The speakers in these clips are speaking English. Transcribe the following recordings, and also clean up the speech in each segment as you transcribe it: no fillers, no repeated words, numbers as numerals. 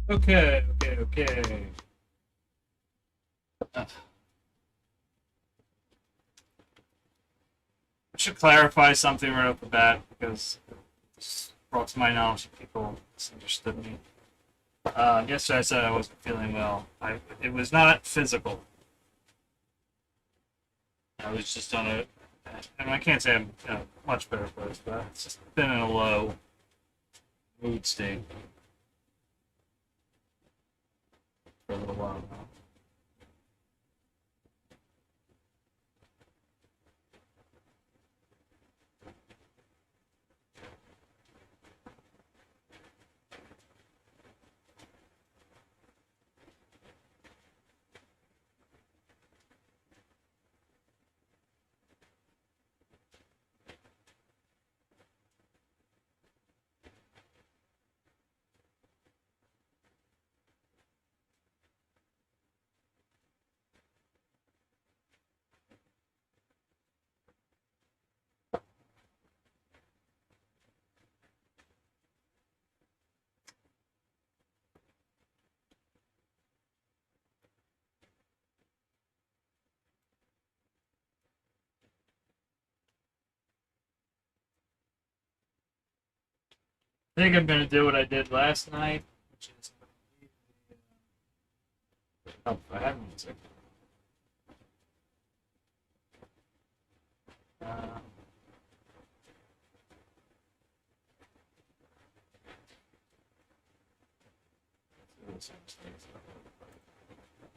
Okay. I should clarify something right off the bat because it's brought to my knowledge that people misunderstood me. Yesterday I said I wasn't feeling well. It was not physical. I was just on a, and I can't say I'm in a much better place, but it's just been in a low mood state for a little while now. I think I'm gonna do what I did last night, which is oh, I have music. Uh,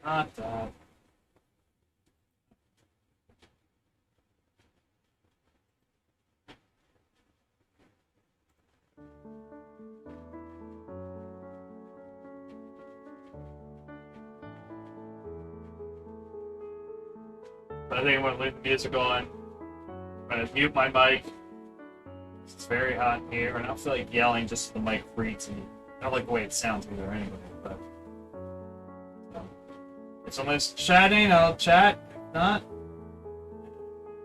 not that. But I think I'm gonna leave the music on. I'm gonna mute my mic. It's very hot in here, and I don't feel like yelling just so the mic freaks me. I don't like the way it sounds either, anyway. But if someone's chatting, I'll chat. If not,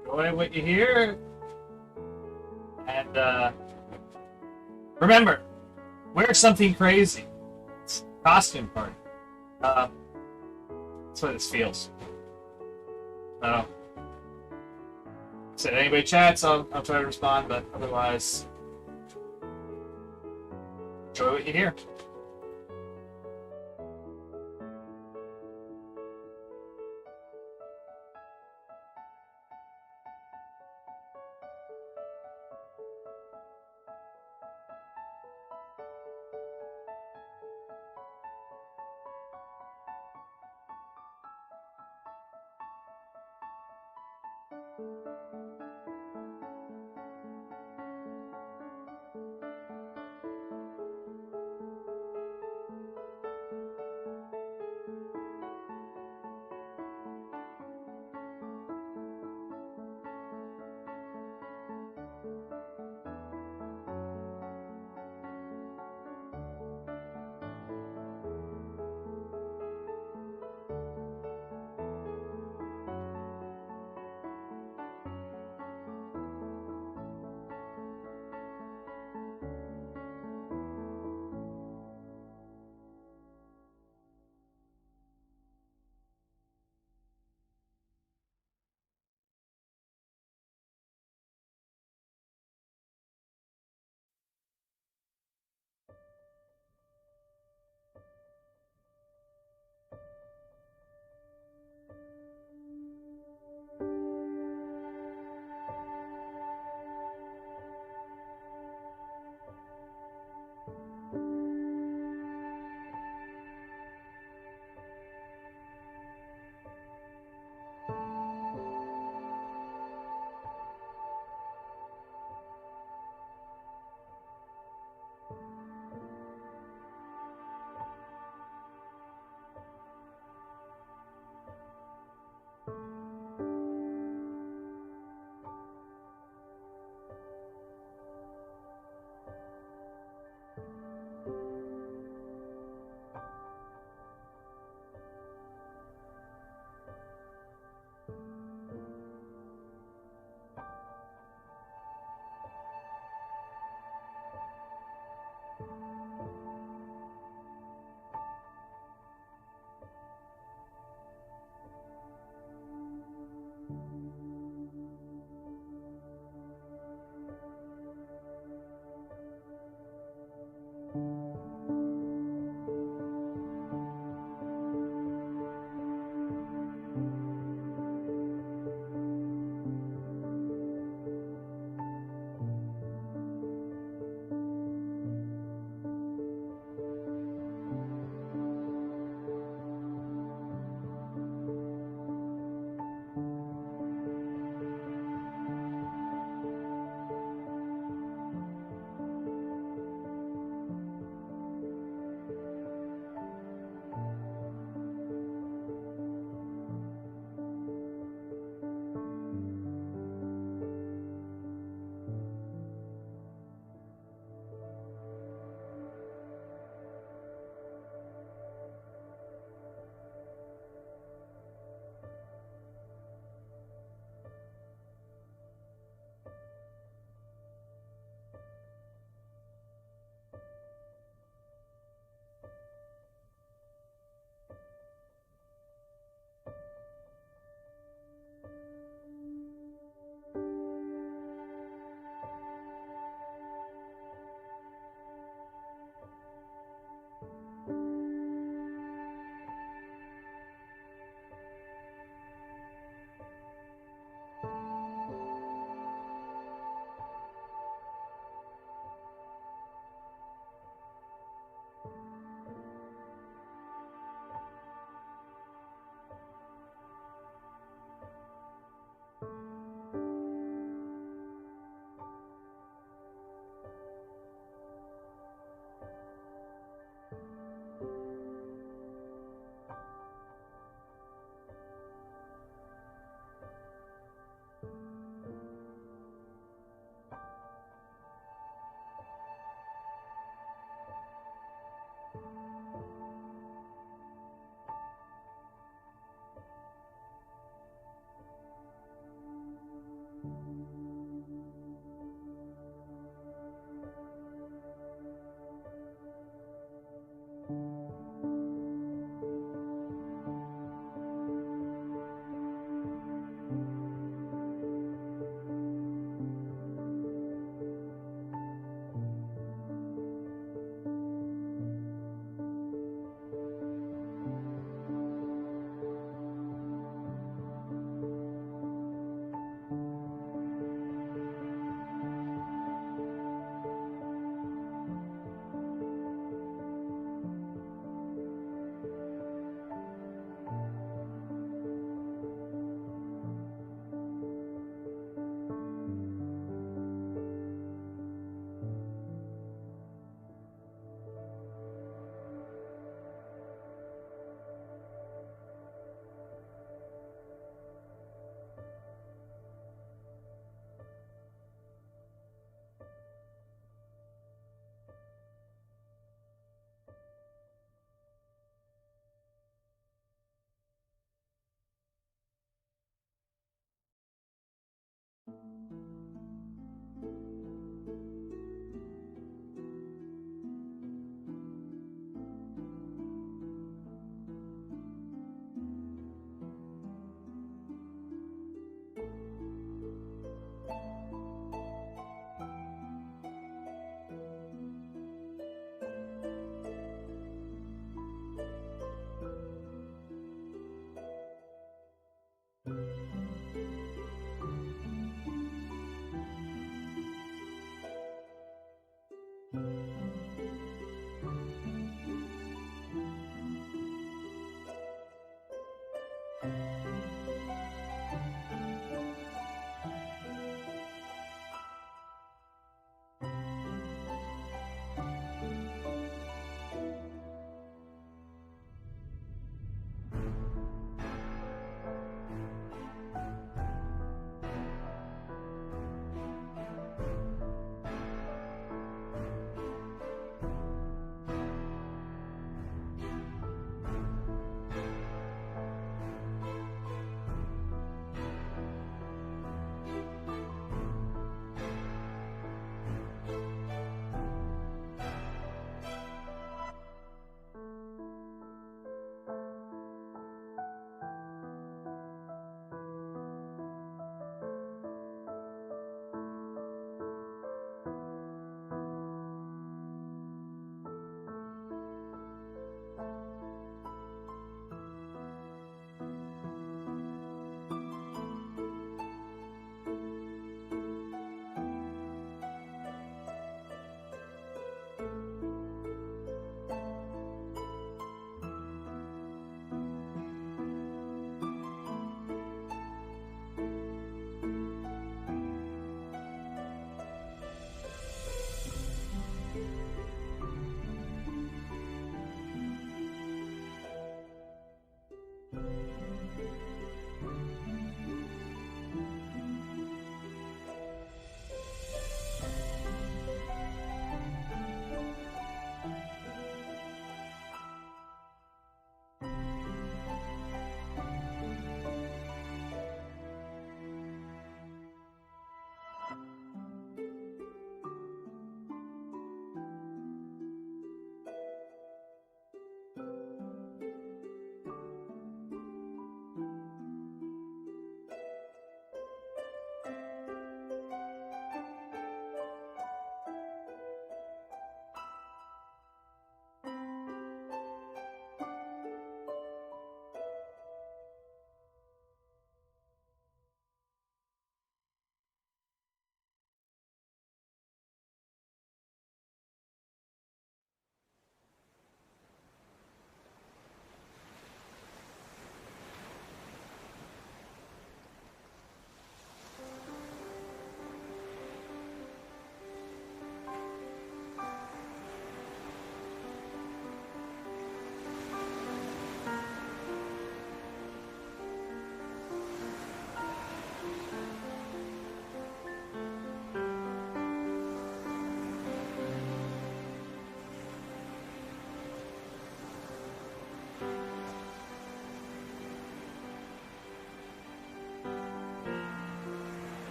enjoy what you hear. And remember, wear something crazy. It's a costume party. Uh, that's what this feels. Said anybody chats, I'll try to respond, but otherwise, enjoy what you hear.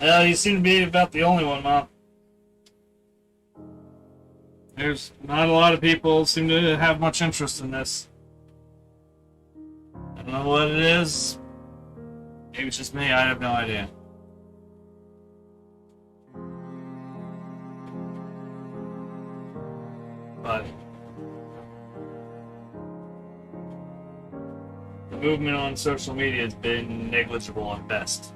Well, you seem to be about the only one, Mom. There's not a lot of people seem to have much interest in this. I don't know what it is. Maybe it's just me, I have no idea. But the movement on social media has been negligible at best.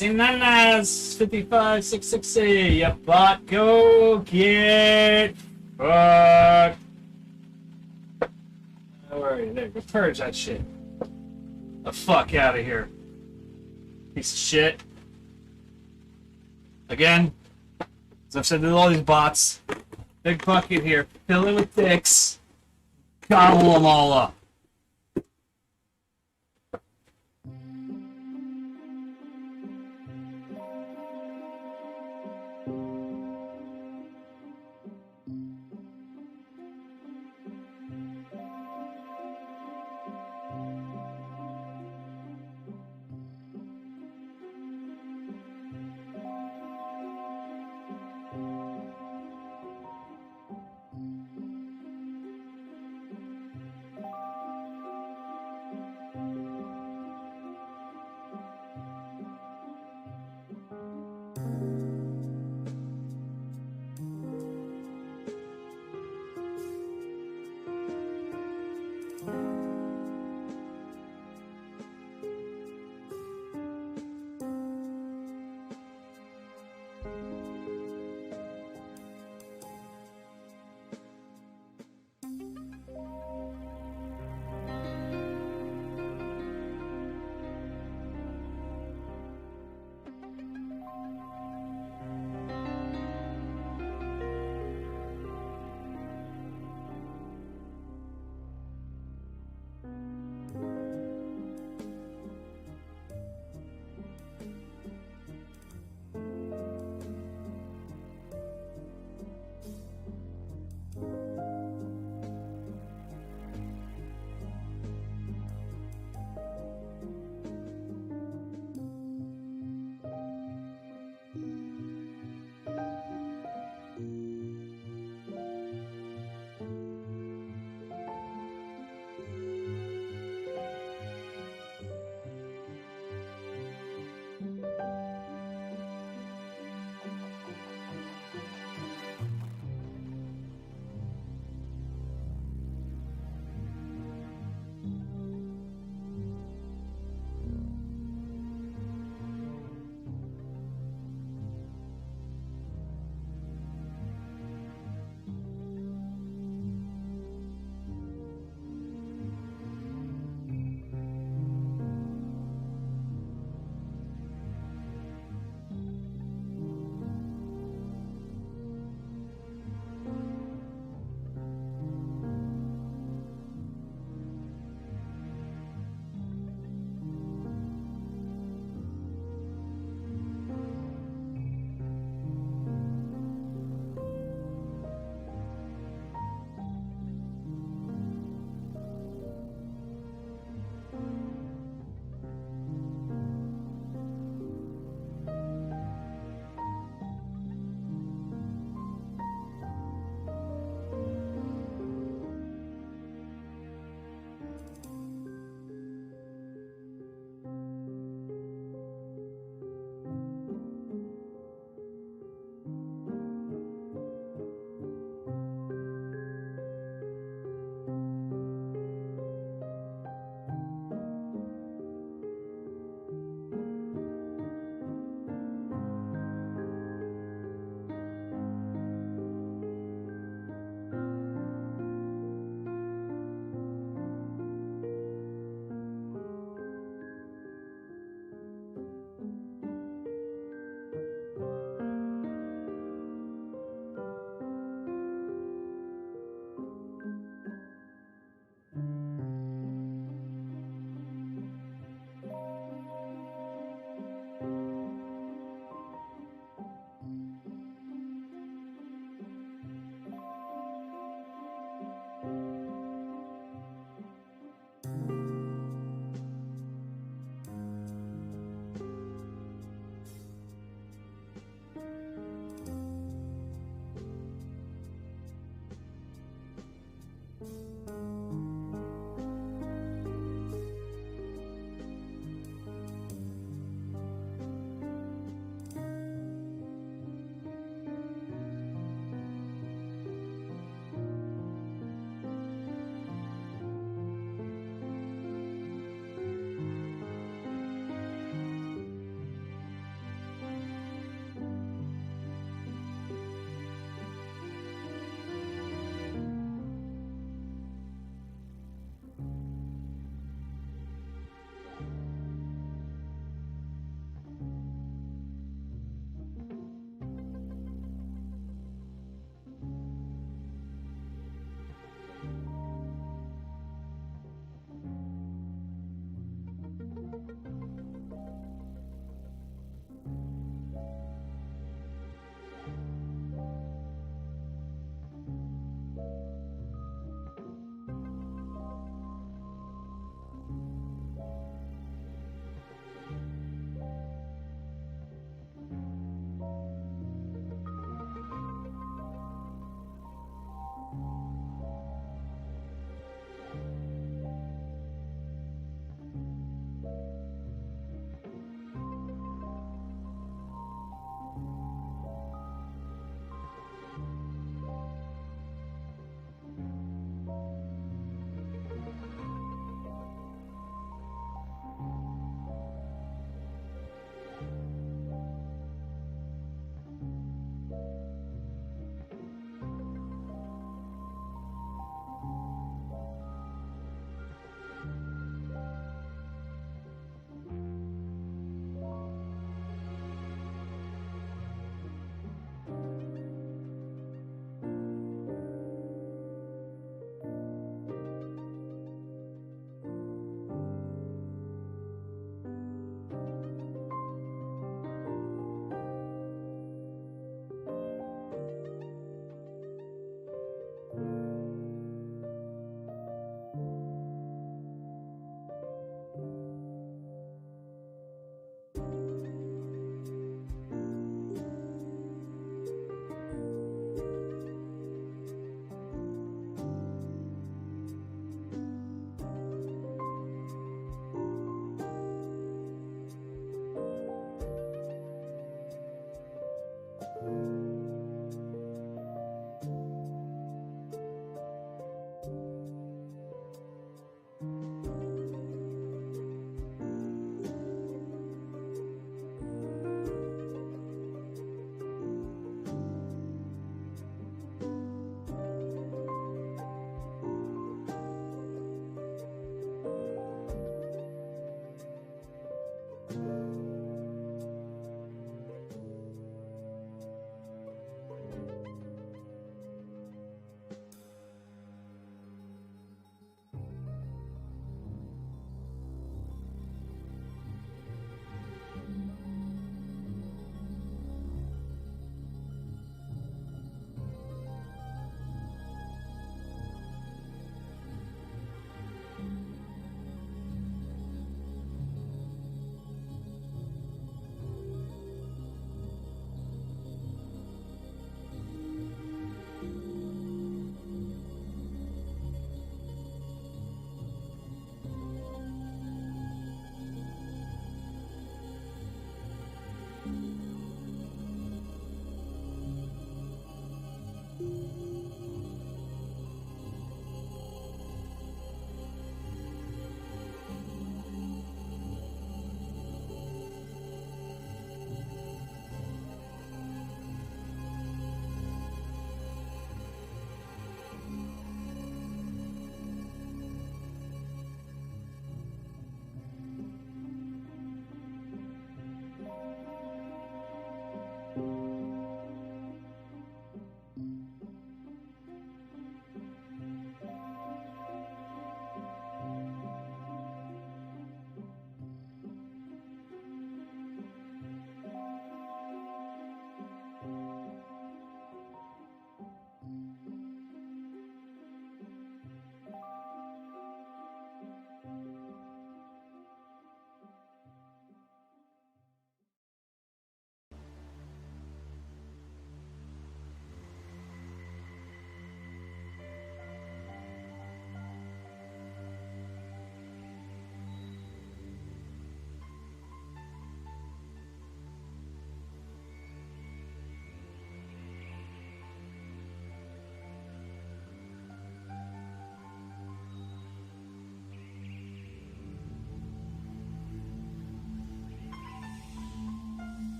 Sinanas 55660, you bot, go get fucked. Where are you? There, go purge that shit. The fuck out of here. Piece of shit. Again, as I've said to all these bots, big bucket here, fill in with dicks, gobble them all up.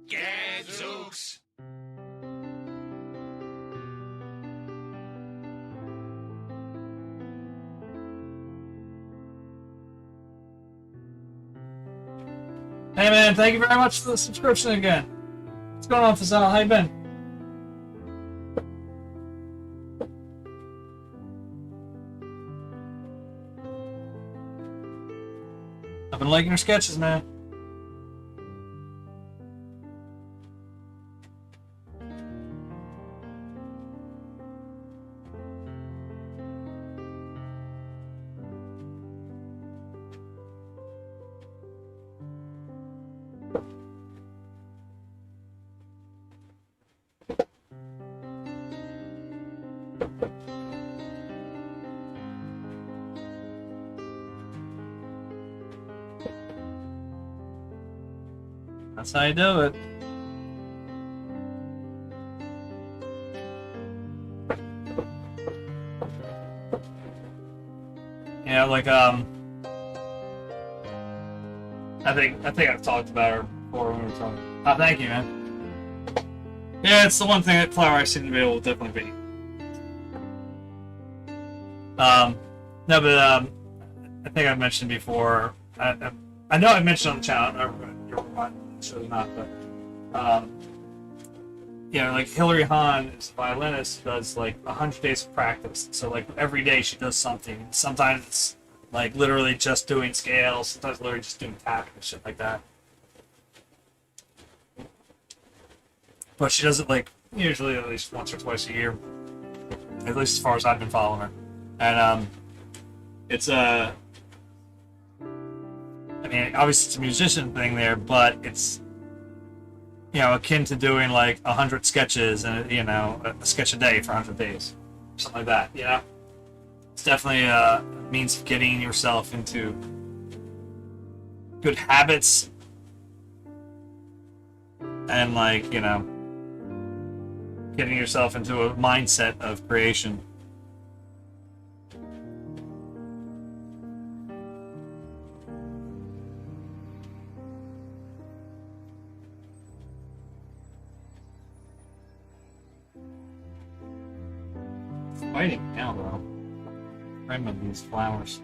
Gadzooks! Hey man, thank you very much for the subscription again. What's going on, Fazal? How you been? I've been liking your sketches, man. That's how you do it. Yeah, like I think I've talked about her before when we were talking. Oh, thank you, man. Yeah, it's the one thing that Flower I seem to be able to definitely be. No, but I think I mentioned before. I know I mentioned on the channel. I don't know if you're sure or not, but like Hilary Hahn is a violinist, does like 100 days of practice. So like every day she does something. Sometimes it's like literally just doing scales. Sometimes literally just doing tapping and shit like that. But she does it like usually at least once or twice a year, at least as far as I've been following her. And it's a, I mean, obviously it's a musician thing there, but it's akin to doing like 100 sketches and a sketch a day for 100 days, something like that. It's definitely a means of getting yourself into good habits and like getting yourself into a mindset of creation. It's fighting now, though. Remember these flowers.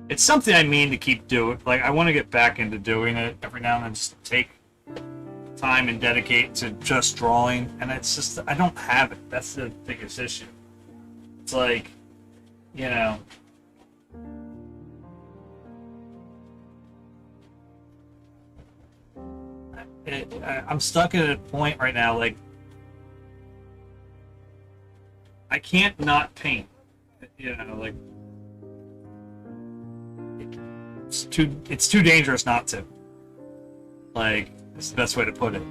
It's something I mean to keep doing. Like, I want to get back into doing it every now and then, just take time and dedicate to just drawing. And it's just, I don't have it. That's the biggest issue. It's like, I'm stuck at a point right now, like, I can't not paint. Like, it's too dangerous not to. Like, it's the best way to put it.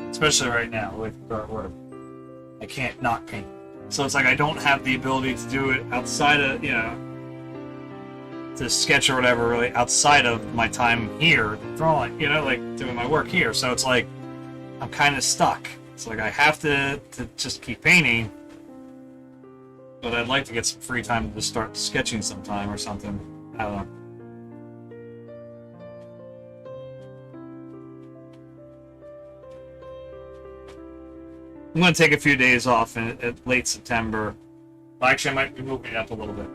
Especially right now with artwork. I can't not paint. So it's like I don't have the ability to do it outside of, to sketch or whatever, really outside of my time here drawing, like doing my work here. So it's like I'm kind of stuck. It's like I have to just keep painting, but I'd like to get some free time to start sketching sometime or something. I don't know. I'm going to take a few days off in late September. Well, actually, I might be moving it up a little bit.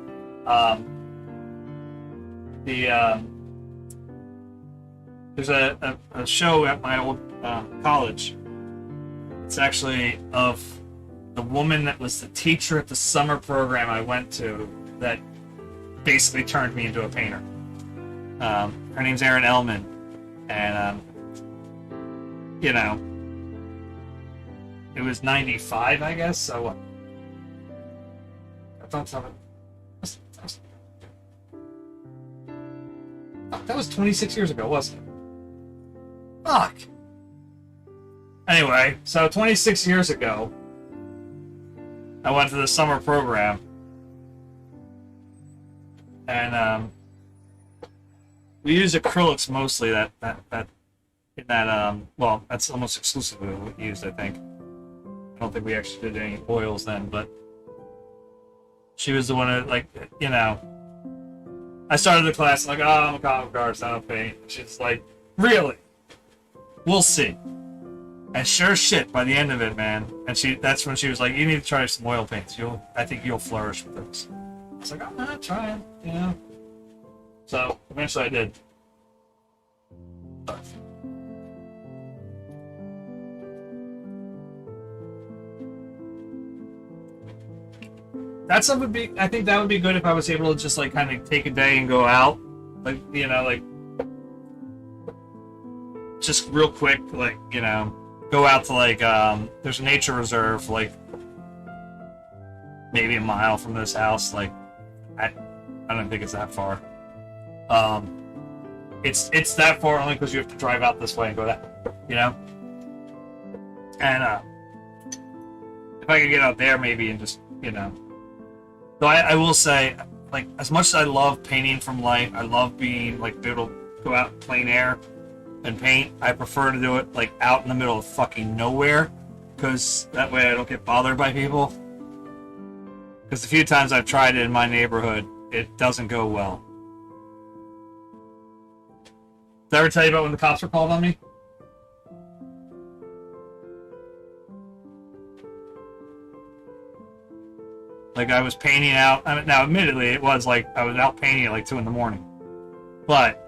There's a show at my old college. It's actually of the woman that was the teacher at the summer program I went to that basically turned me into a painter. Her name's Erin Ellman, and it was 95, I guess. So what? I thought something. That was 26 years ago, wasn't it? Fuck. Anyway, so 26 years ago, I went to the summer program, and we use acrylics mostly. Well, that's almost exclusively what we used, I think. I don't think we actually did any oils then, but she was the one that, like, I started the class like, oh, I'm a comic artist, I don't paint. She's like, really? We'll see. And sure as shit, by the end of it, man, and that's when she was like, you need to try some oil paints. I think you'll flourish with this. I was like, I'm not trying, So eventually I did. But that would be. I think that would be good if I was able to just like kind of take a day and go out, like like just real quick, like go out to like there's a nature reserve like maybe a mile from this house. Like I don't think it's that far. It's that far only because you have to drive out this way and go that, And if I could get out there maybe and just So I will say, like, as much as I love painting from light, I love being like able to go out in plain air and paint. I prefer to do it like out in the middle of fucking nowhere, because that way I don't get bothered by people. Because the few times I've tried it in my neighborhood, it doesn't go well. Did I ever tell you about when the cops were called on me? Like, I was painting out. I mean, now, admittedly, it was like I was out painting at like 2 in the morning. But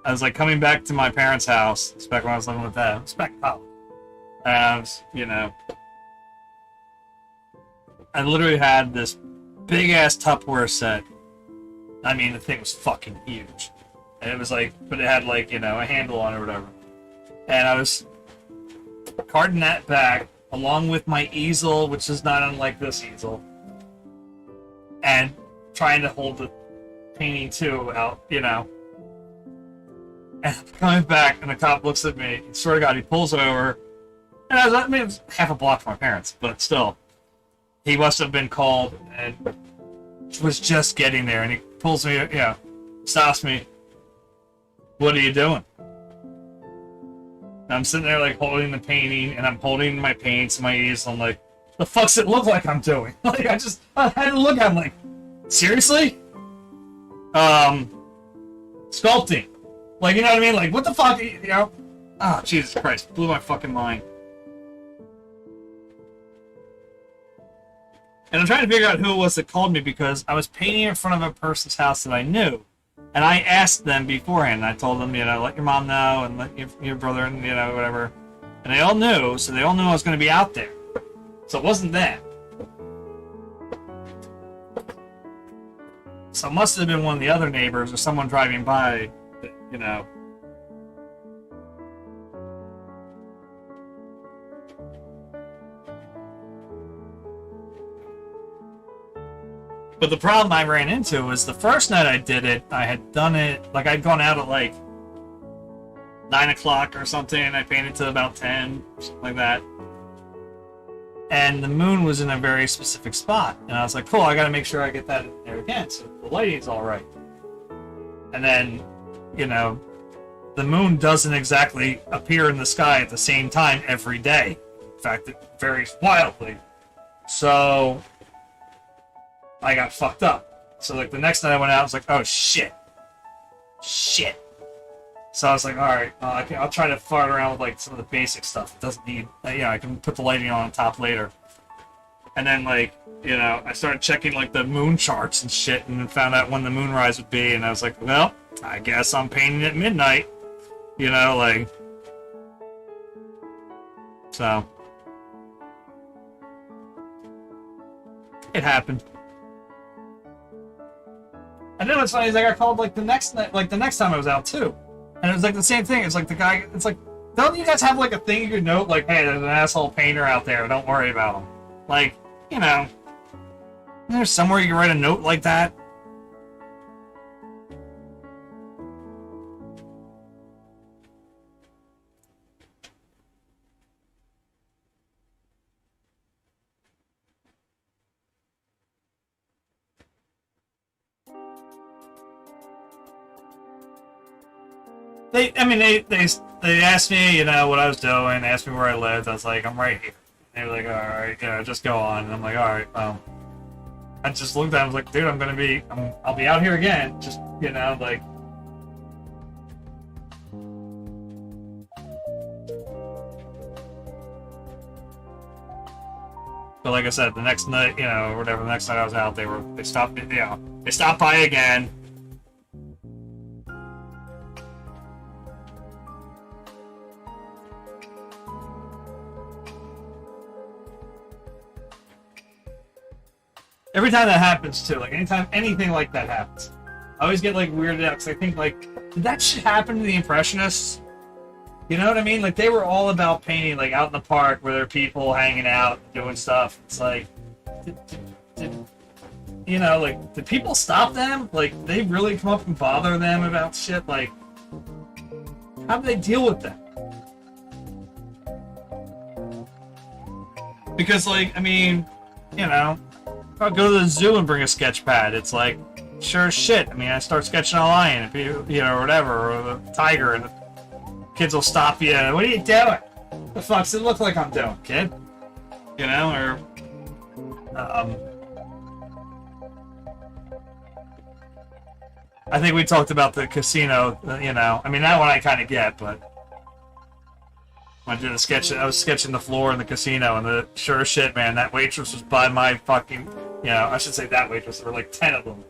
I was like coming back to my parents' house. It's back when I was living with them. It's back in college. And I was, I literally had this big ass Tupperware set. I mean, the thing was fucking huge. And it was like, but it had like, a handle on it or whatever. And I was carting that back along with my easel, which is not unlike this easel, and trying to hold the painting too out, And I'm coming back, and the cop looks at me. Swear to God, he pulls over, and I mean, it was half a block from my parents, but still, he must have been called and was just getting there, and he pulls me, stops me. What are you doing? And I'm sitting there like holding the painting, and I'm holding my paints and my easel. I'm like, the fuck's it look like I'm doing? Like, I had to look at him like, seriously? Sculpting. Like, you know what I mean? Like, what the fuck, Oh, Jesus Christ. Blew my fucking mind. And I'm trying to figure out who it was that called me, because I was painting in front of a person's house that I knew. And I asked them beforehand. I told them, let your mom know, and let your brother, and, whatever. And they all knew, so they all knew I was going to be out there. So it wasn't that. So it must have been one of the other neighbors or someone driving by, But the problem I ran into was the first night I did it, I had done it, like I'd gone out at like 9 o'clock or something, and I painted to about 10, something like that. And the moon was in a very specific spot. And I was like, cool, I gotta make sure I get that in there again, so the lighting's alright. And then, the moon doesn't exactly appear in the sky at the same time every day. In fact, it varies wildly. So I got fucked up. So like the next night I went out, I was like, oh shit. So I was like, alright, I'll try to fart around with like some of the basic stuff. It doesn't need, I can put the lighting on top later. And then like, I started checking like the moon charts and shit, and then found out when the moonrise would be, and I was like, well, I guess I'm painting at midnight. So it happened. And then what's funny is I got called like the next night, like the next time I was out too, and it was like the same thing. It's like the guy. It's like, don't you guys have like a thing you could note, like, hey, there's an asshole painter out there. Don't worry about him. Like, there's somewhere you can write a note like that. They asked me, what I was doing, asked me where I lived. I was like, I'm right here. They were like, all right, just go on. And I'm like, all right, well. I just looked at him, I was like, dude, I'll be out here again. Just, like. But like I said, the next night, or whatever, the next night I was out, they stopped by again. Every time that happens, too, like, anytime anything like that happens, I always get, like, weirded out, because I think, like, did that shit happen to the Impressionists? You know what I mean? Like, they were all about painting, like, out in the park where there are people hanging out, doing stuff. It's like, did people stop them? Like, they really come up and bother them about shit? Like, how do they deal with that? Because, like, I mean, you know, if I go to the zoo and bring a sketch pad, it's like, sure as shit. I mean, I start sketching a lion, if you know, or whatever, or a tiger, and the kids will stop you. What are you doing? The fuck's it look like I'm doing, kid? You know, or I think we talked about the casino. You know, I mean that one I kind of get, but when I did a sketch, I was sketching the floor in the casino, and the sure as shit, man, that waitress was by my fucking, you know, I should say that waitress. There were like 10 of them.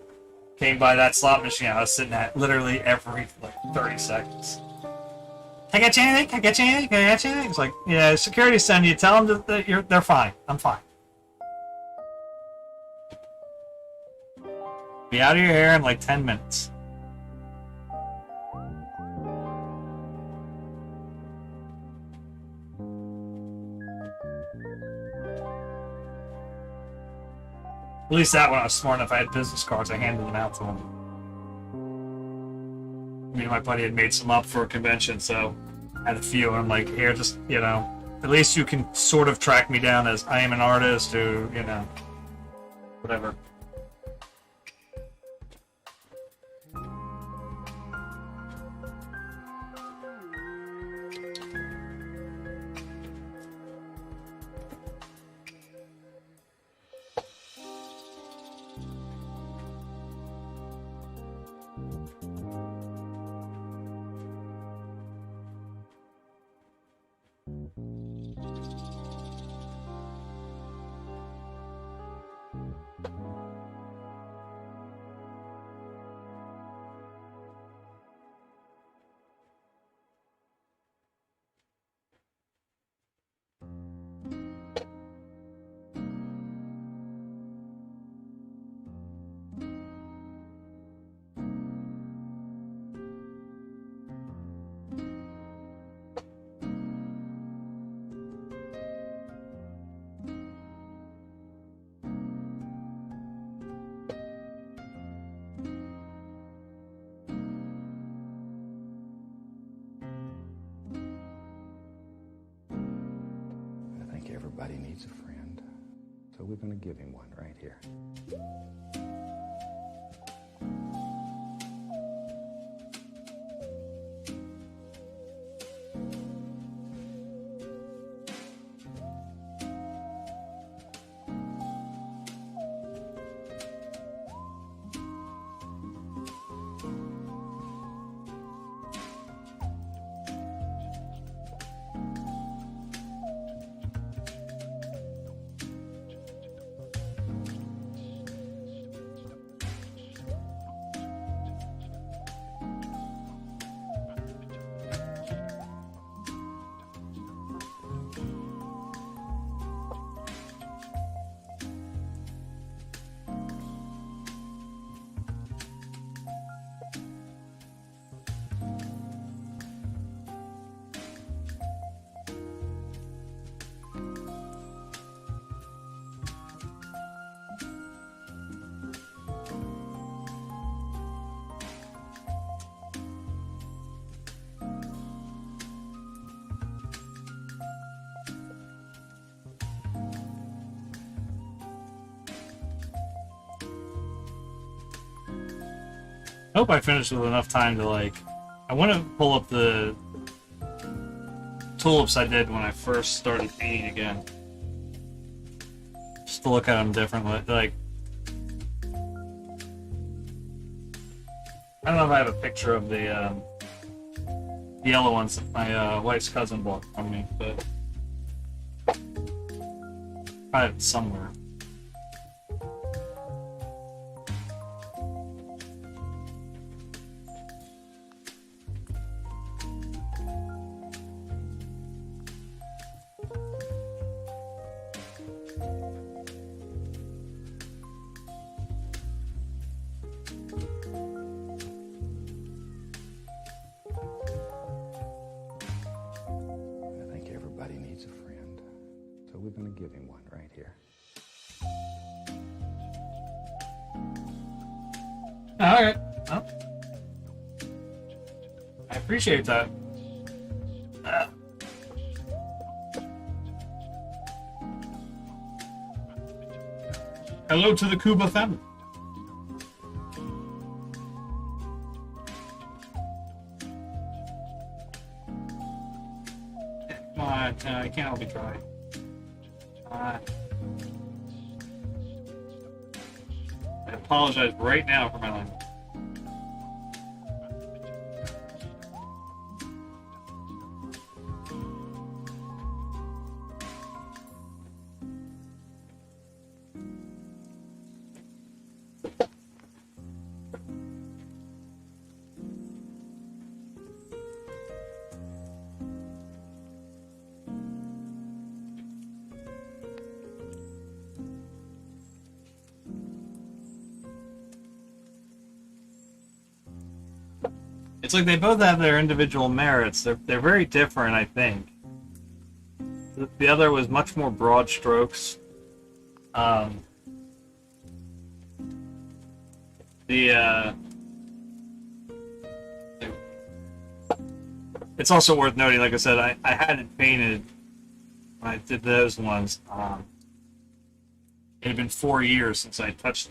Came by that slot machine I was sitting at literally every like 30 seconds. Can I get you anything? Can I get you anything? Can I get you anything? It's like, yeah, security send you. Tell them that they're fine. I'm fine. Be out of your hair in like 10 minutes. At least that one I was smart enough. I had business cards. I handed them out to him. Me and my buddy had made some up for a convention, so I had a few. And I'm like, here, just, you know, at least you can sort of track me down as I am an artist who, you know, whatever. Everybody needs a friend, so we're going to give him one right here. I hope I finished with enough time to, like, I want to pull up the tulips I did when I first started painting again. Just to look at them differently. Like, I don't know if I have a picture of the yellow ones that my wife's cousin bought from me, but I have it somewhere. We're going to give him one right here. All right. Well, I appreciate that. Hello to the Kuba family. Come on, I can't help you try. I apologize right now for my language. It's like they both have their individual merits. They're very different, I think. The other was much more broad strokes. It's also worth noting, like I said, I hadn't painted when I did those ones. It had been 4 years since I touched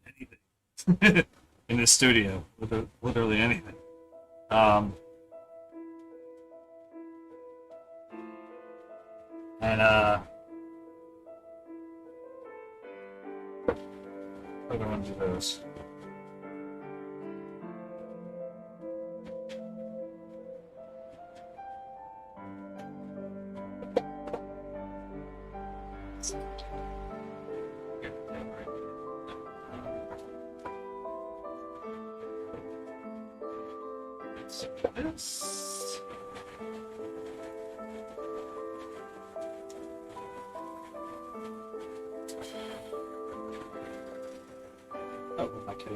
anything in the studio, literally anything. I don't want to do those. This. Oh, I could.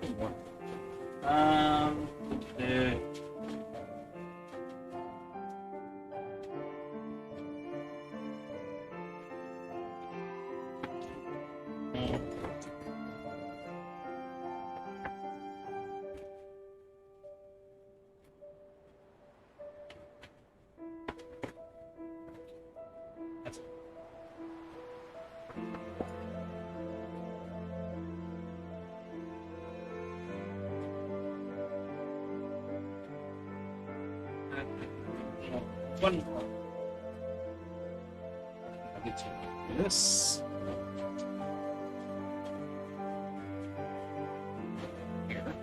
One more. Okay. One more. I get to do this. Here.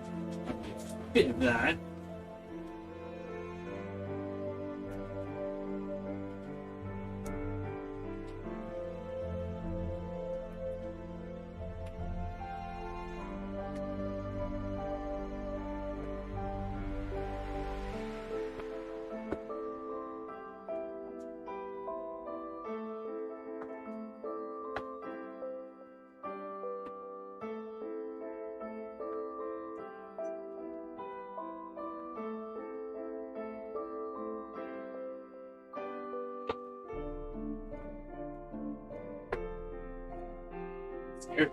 Fit that. Here.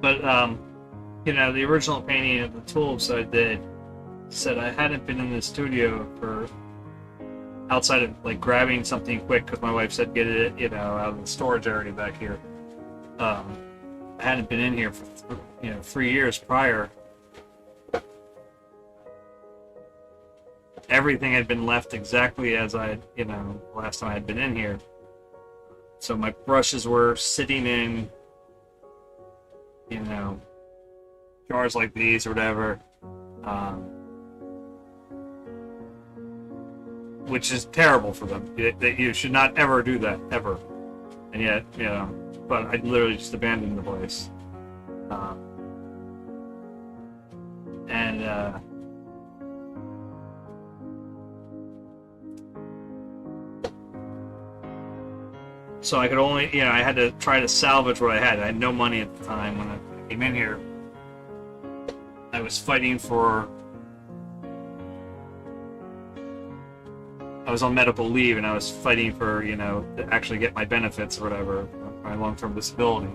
But you know, the original painting of the tulips I did said I hadn't been in the studio for outside of like grabbing something quick because my wife said get it, you know, out of the storage area back here. I hadn't been in here for 3 years prior. Everything had been left exactly as last time I had been in here. So my brushes were sitting in, jars like these or whatever, which is terrible for them. That you should not ever do that, ever. And yet, but I literally just abandoned the place. So I could only, I had to try to salvage what I had. I had no money at the time when I came in here. I was fighting for... I was on medical leave, and I was fighting for, to actually get my benefits or whatever, my long-term disability.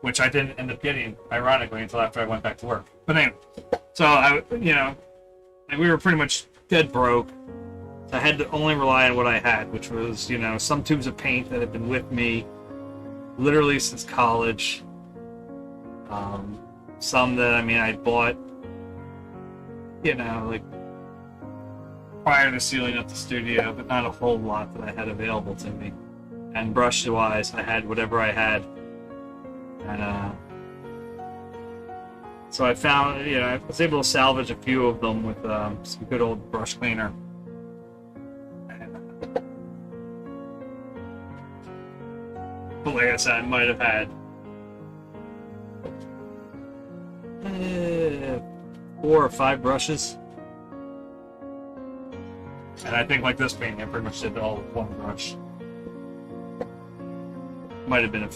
Which I didn't end up getting, ironically, until after I went back to work. But anyway, so we were pretty much dead broke. I had to only rely on what I had, which was, some tubes of paint that had been with me literally since college. Some that, I bought, like prior to sealing up the studio, but not a whole lot that I had available to me. And brush-wise, I had whatever I had. And so I found, I was able to salvage a few of them with some good old brush cleaner. But like I said, I might have had 4 or 5 brushes. And I think like this painting, I pretty much did all with one brush. Might have been a,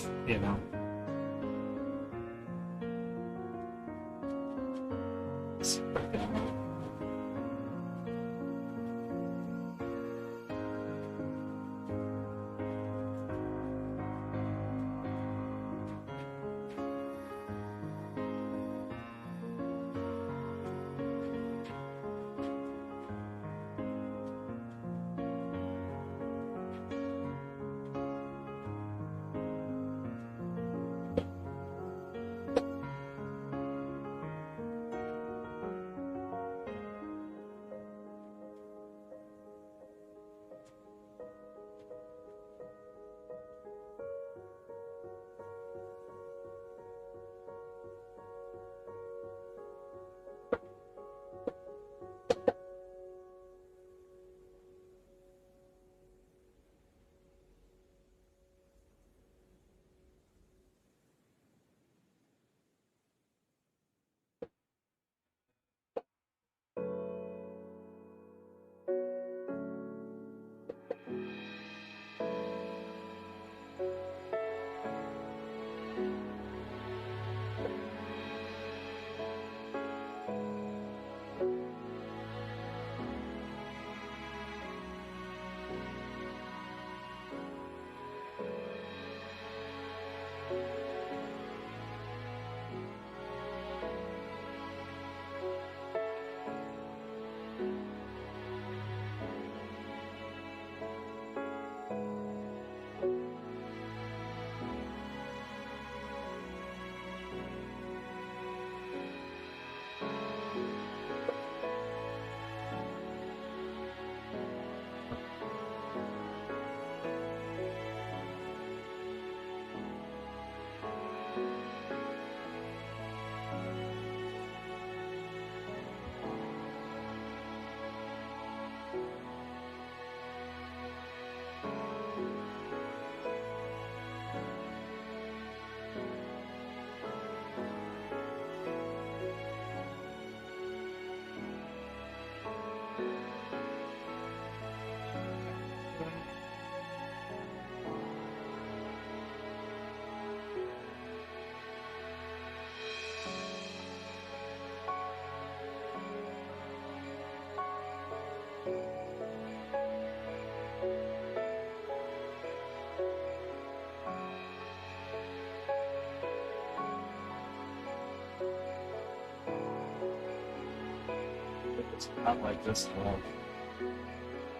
It's not like this at all.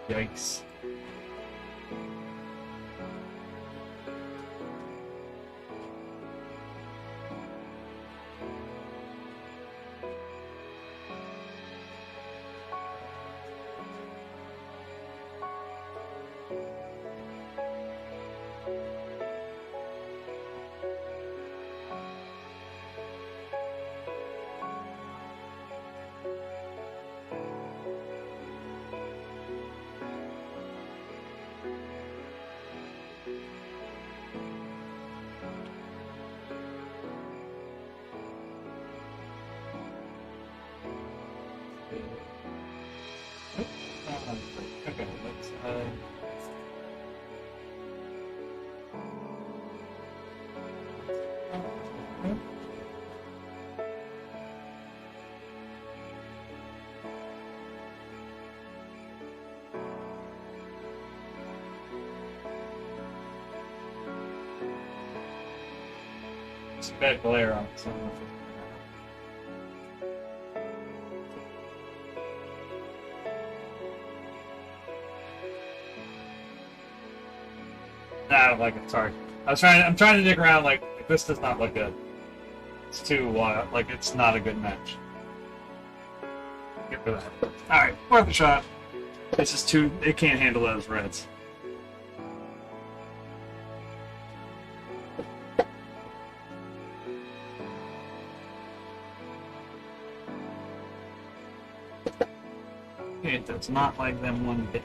Yikes. Okay, let's it's a bad glare on this. Nah, I don't like it. Sorry. I'm trying to dig around. Like this does not look good. It's too wild. Like it's not a good match. Get rid of that. All right, worth a shot. It's just too. It can't handle those reds. It does not like them one bit.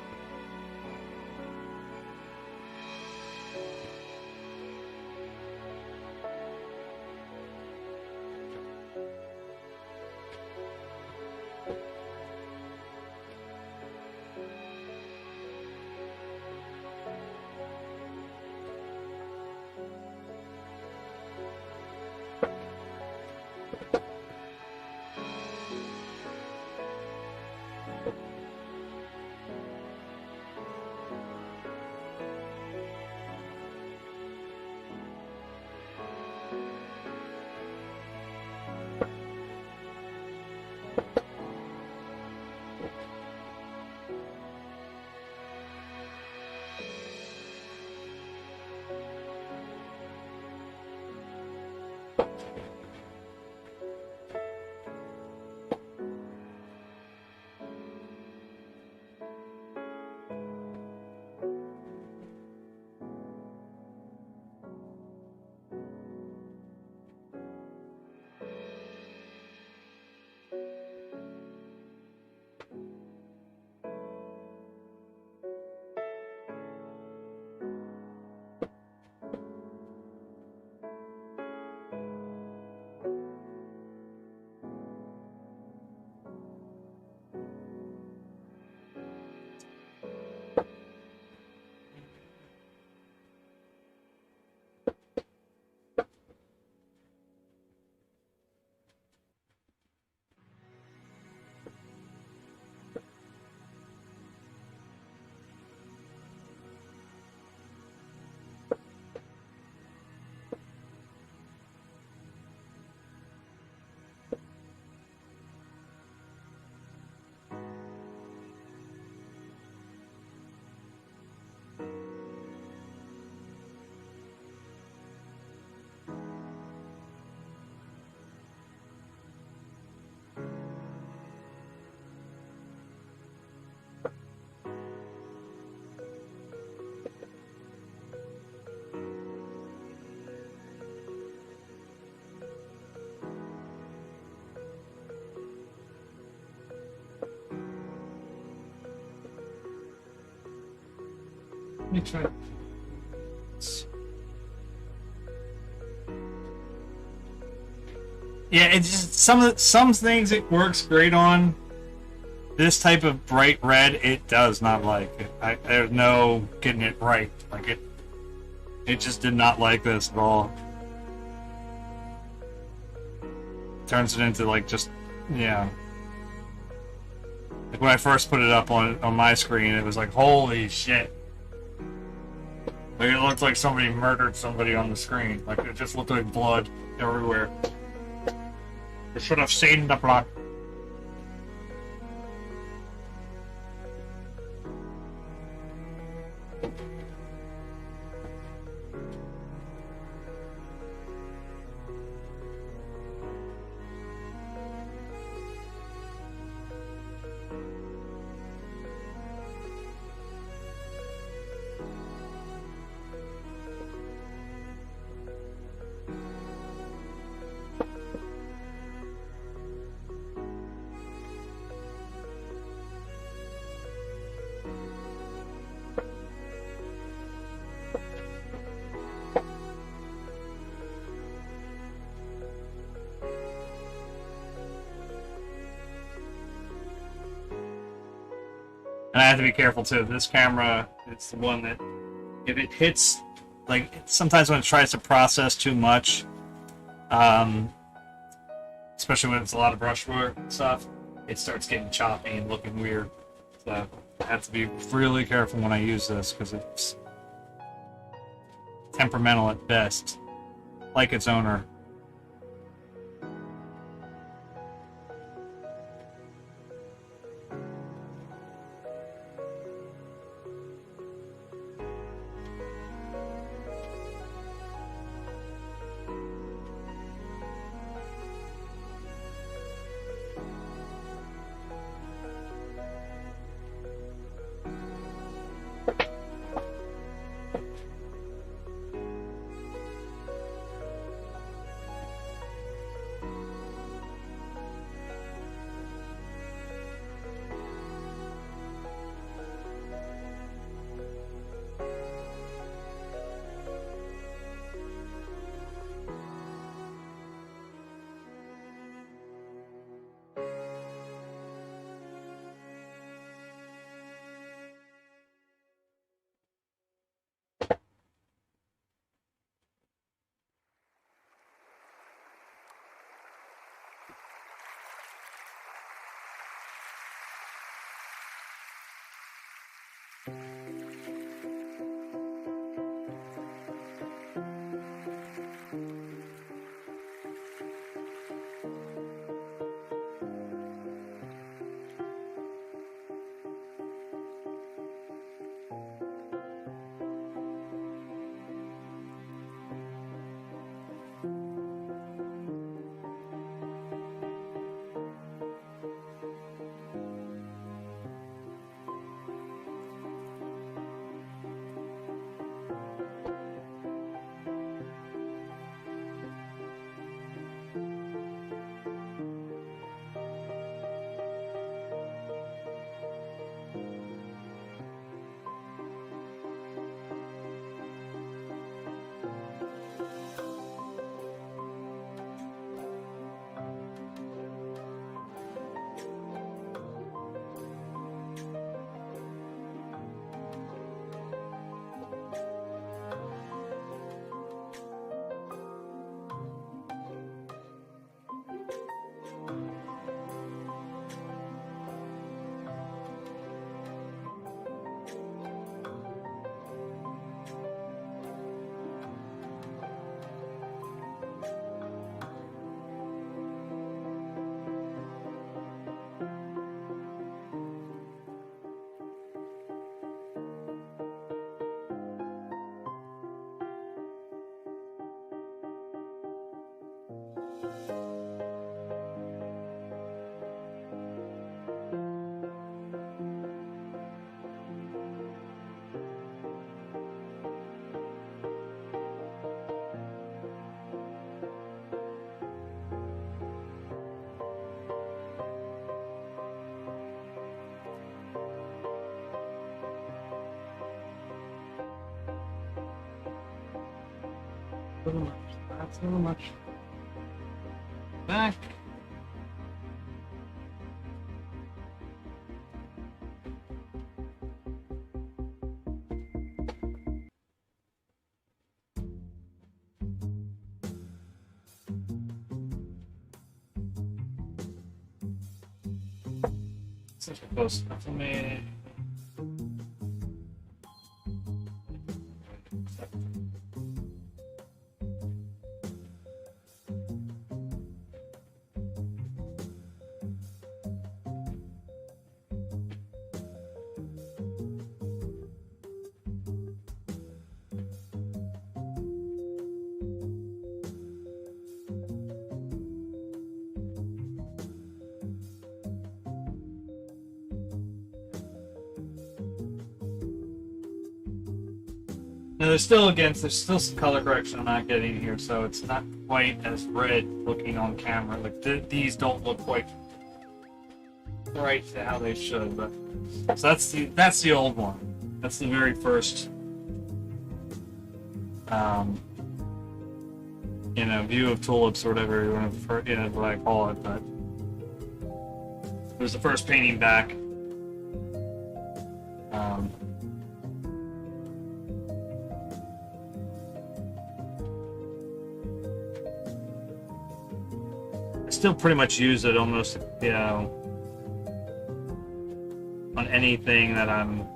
Let me try. Yeah, it's just some things it works great on. This type of bright red, it does not like it. There's no getting it right. Like it just did not like this at all. Turns it into like just yeah. Like when I first put it up on my screen, it was like holy shit. Like it looked like somebody murdered somebody on the screen. Like it just looked like blood everywhere. They should have seen the blood. And I have to be careful too. This camera, it's the one that, if it hits, like sometimes when it tries to process too much, especially when it's a lot of brushwork and stuff, it starts getting choppy and looking weird. So I have to be really careful when I use this because it's temperamental at best, like its owner. A little much. That's a little much. Back. Such a close enough for me. Now there's still some color correction I'm not getting here, so it's not quite as red looking on camera. Like these don't look quite right to how they should, but so that's the old one. That's the very first view of tulips or whatever you want to, what I call it, but it was the first painting back. I still pretty much use it almost, on anything that I'm,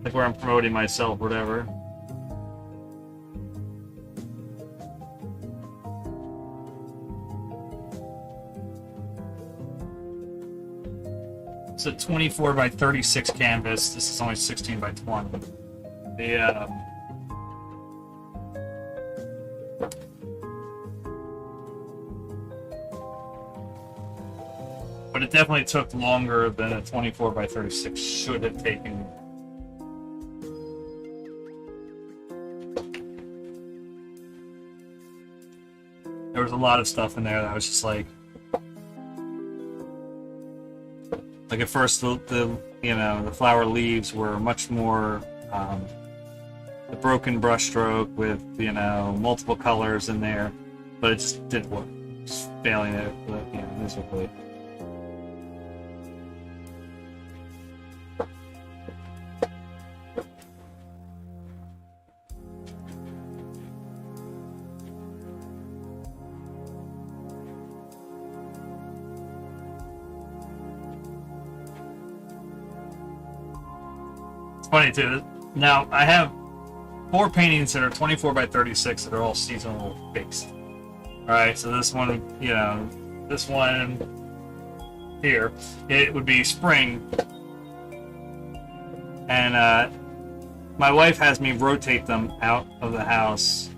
like where I'm promoting myself, whatever. It's a 24 by 36 canvas. This is only 16 by 20. But it definitely took longer than a 24 by 36 should have taken. There was a lot of stuff in there that was just like at first the flower leaves were much more the broken brushstroke with multiple colors in there, but it just didn't work. Just failing it, miserably. Funny too. Now I have 4 paintings that are 24 by 36 that are all seasonal based. All right, so this one, this one here, it would be spring, and my wife has me rotate them out of the house,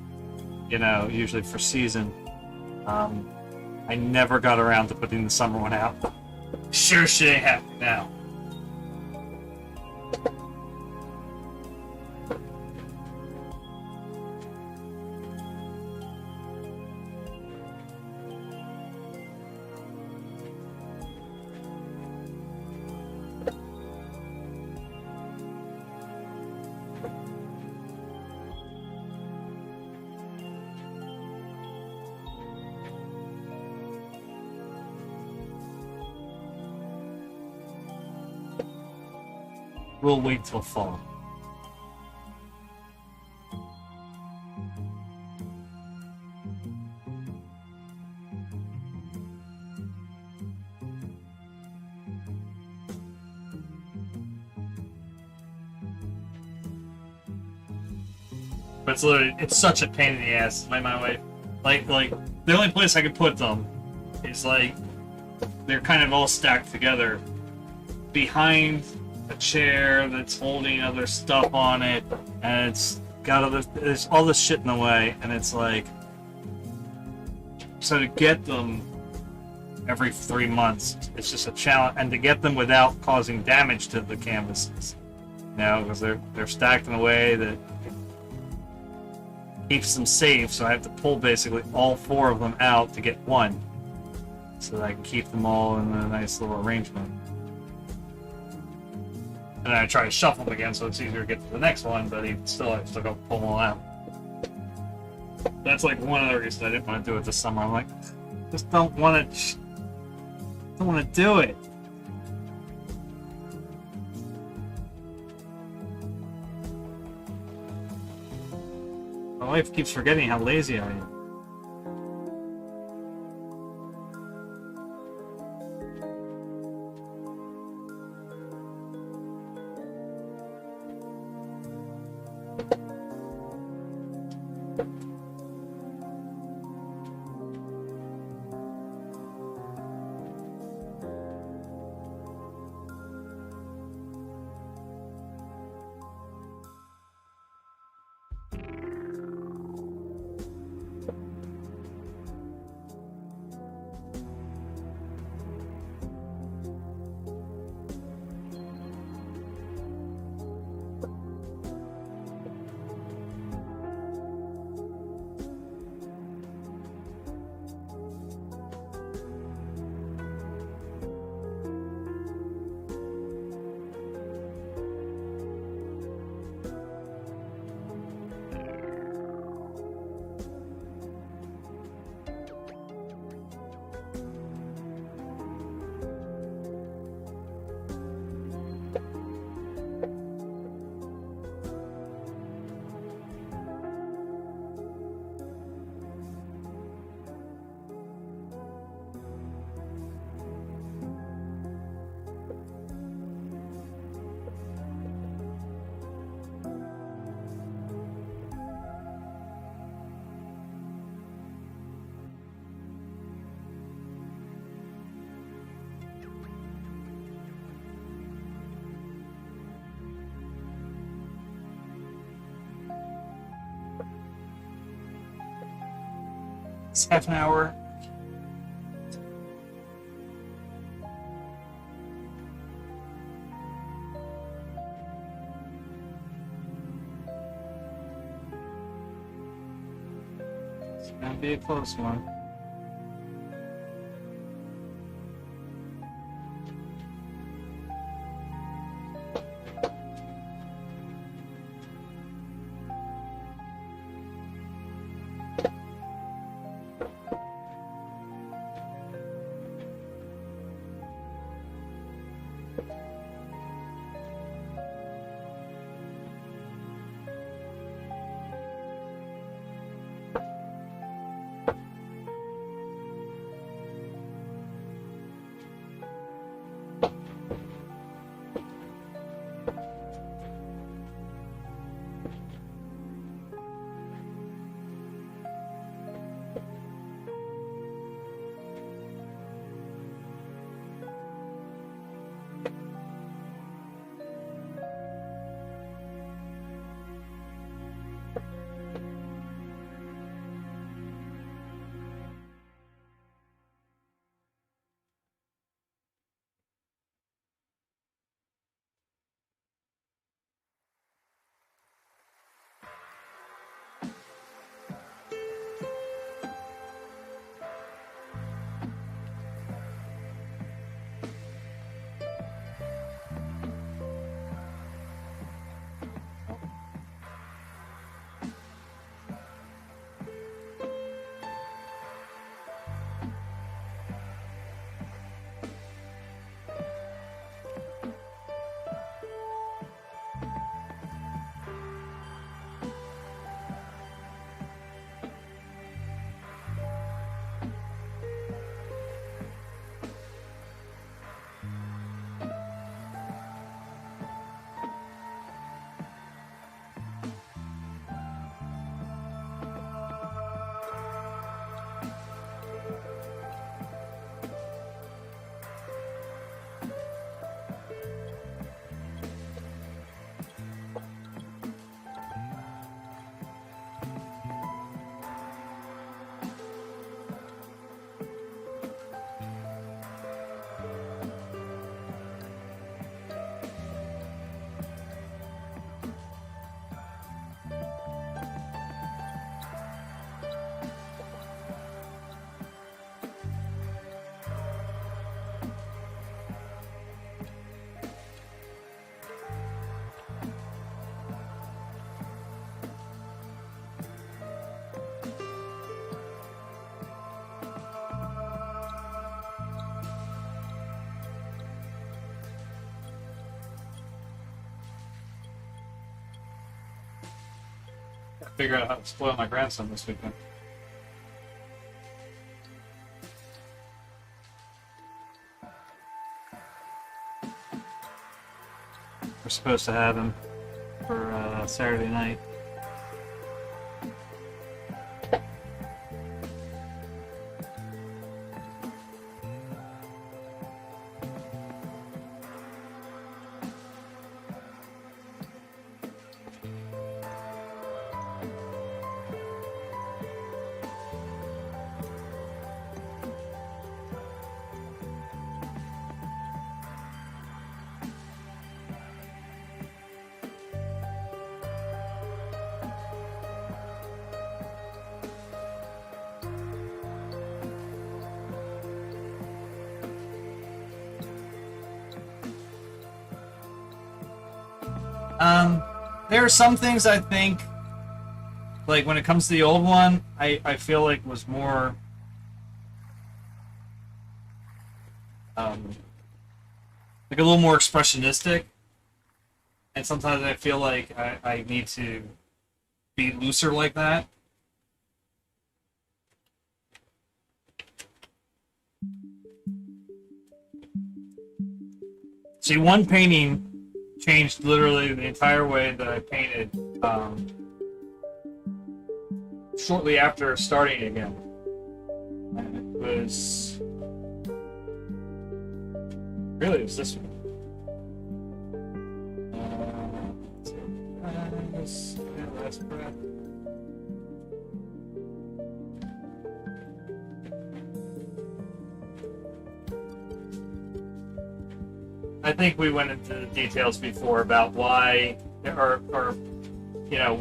usually for season. I never got around to putting the summer one out. Sure shit ain't happening now. We'll wait till fall. But it's such a pain in the ass. My wife, like the only place I could put them is they're kind of all stacked together behind a chair that's holding other stuff on it, and it's got there's all this shit in the way, and it's so to get them every 3 months, it's just a challenge, and to get them without causing damage to the canvases, because they're stacked in a way that keeps them safe. So I have to pull basically all 4 of them out to get one, so that I can keep them all in a nice little arrangement. And then I try to shuffle them again so it's easier to get to the next one, but I still got to pull them all out. That's one of the reasons I didn't want to do it this summer. I'm just don't want to do it. My wife keeps forgetting how lazy I am. It's half an hour. It's gonna be a close one. Figure out how to spoil my grandson this weekend. We're supposed to have him for Saturday night. There are some things I think, like when it comes to the old one, I feel like was more like a little more expressionistic, and sometimes I feel like I need to be looser like that. See, one painting changed literally the entire way that I painted shortly after starting again. And it was really, it was this one. Last breath. I think we went into the details before about why, or you know,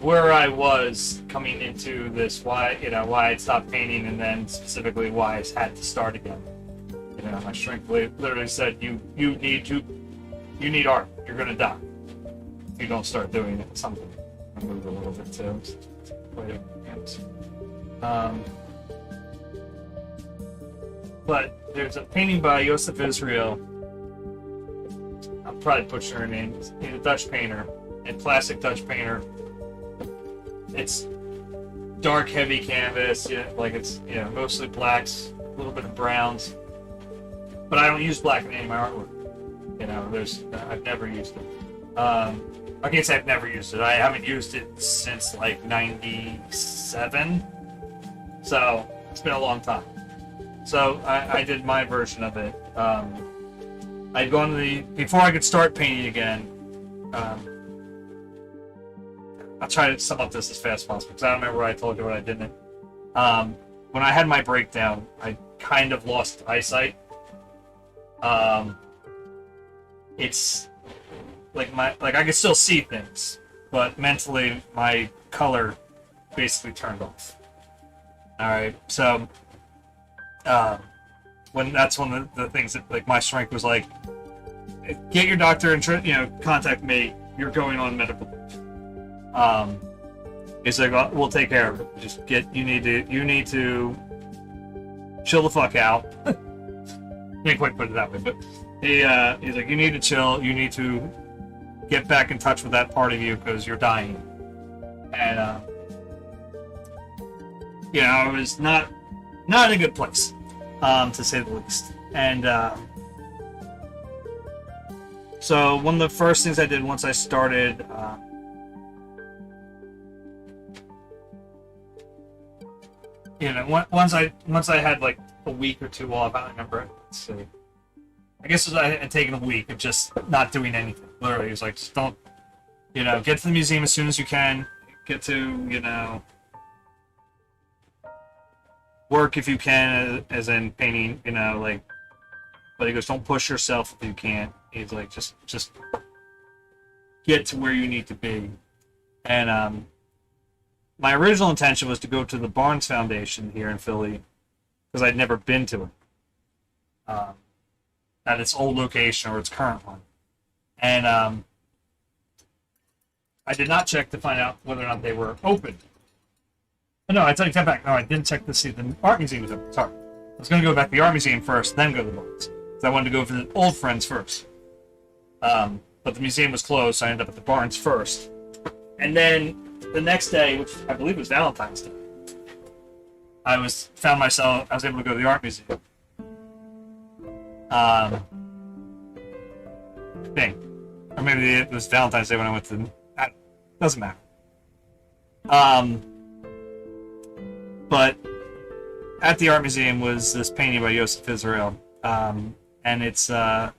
where I was coming into this, why why I'd stopped painting, and then specifically why I had to start again. You know, my shrink literally said, "You need art. You're gonna die if you don't start doing it." Something. I moved a little bit too. Quite a But there's a painting by Joseph Israel. I'm probably butchering her name. He's a Dutch painter, and classic Dutch painter. It's dark, heavy canvas. Like it's mostly blacks, a little bit of browns. But I don't use black in any of my artwork. I've never used it. I can't say I've never used it. I haven't used it since like '97. So it's been a long time. So I did my version of it. I'd gone to before I could start painting again. I'll try to sum up this as fast as possible because I don't remember what I told you, what I didn't. When I had my breakdown, I kind of lost eyesight. It's like I could still see things, but mentally my color basically turned off. All right, so that's one of the things that like my strength was like, get your doctor and contact me. You're going on medical leave. He's like, well, we'll take care of it. Just you need to chill the fuck out. Can't quite put it that way, but he's like, you need to chill. You need to get back in touch with that part of you because you're dying. And I was not in a good place, to say the least. And so one of the first things I did once I started once I had like a week or two off, I don't remember. Let's see. I guess I had taken a week of just not doing anything. Literally, it was like, just don't, get to the museum as soon as you can. Get to, work if you can, as in painting, but he goes, don't push yourself if you can't. He's like, just get to where you need to be. And my original intention was to go to the Barnes Foundation here in Philly because I'd never been to it at its old location or its current one. And I did not check to find out whether or not they were open. No, I take that back. No, I didn't check to see if the art museum was open. Sorry. I was going to go back to the art museum first, then go to the Barnes. Because I wanted to go visit old friends first. But the museum was closed, so I ended up at the Barnes first. And then the next day, which I believe was Valentine's Day, I was able to go to the art museum. Or maybe it was Valentine's Day when I went to doesn't matter. But at the art museum was this painting by Joseph Israel. And it's one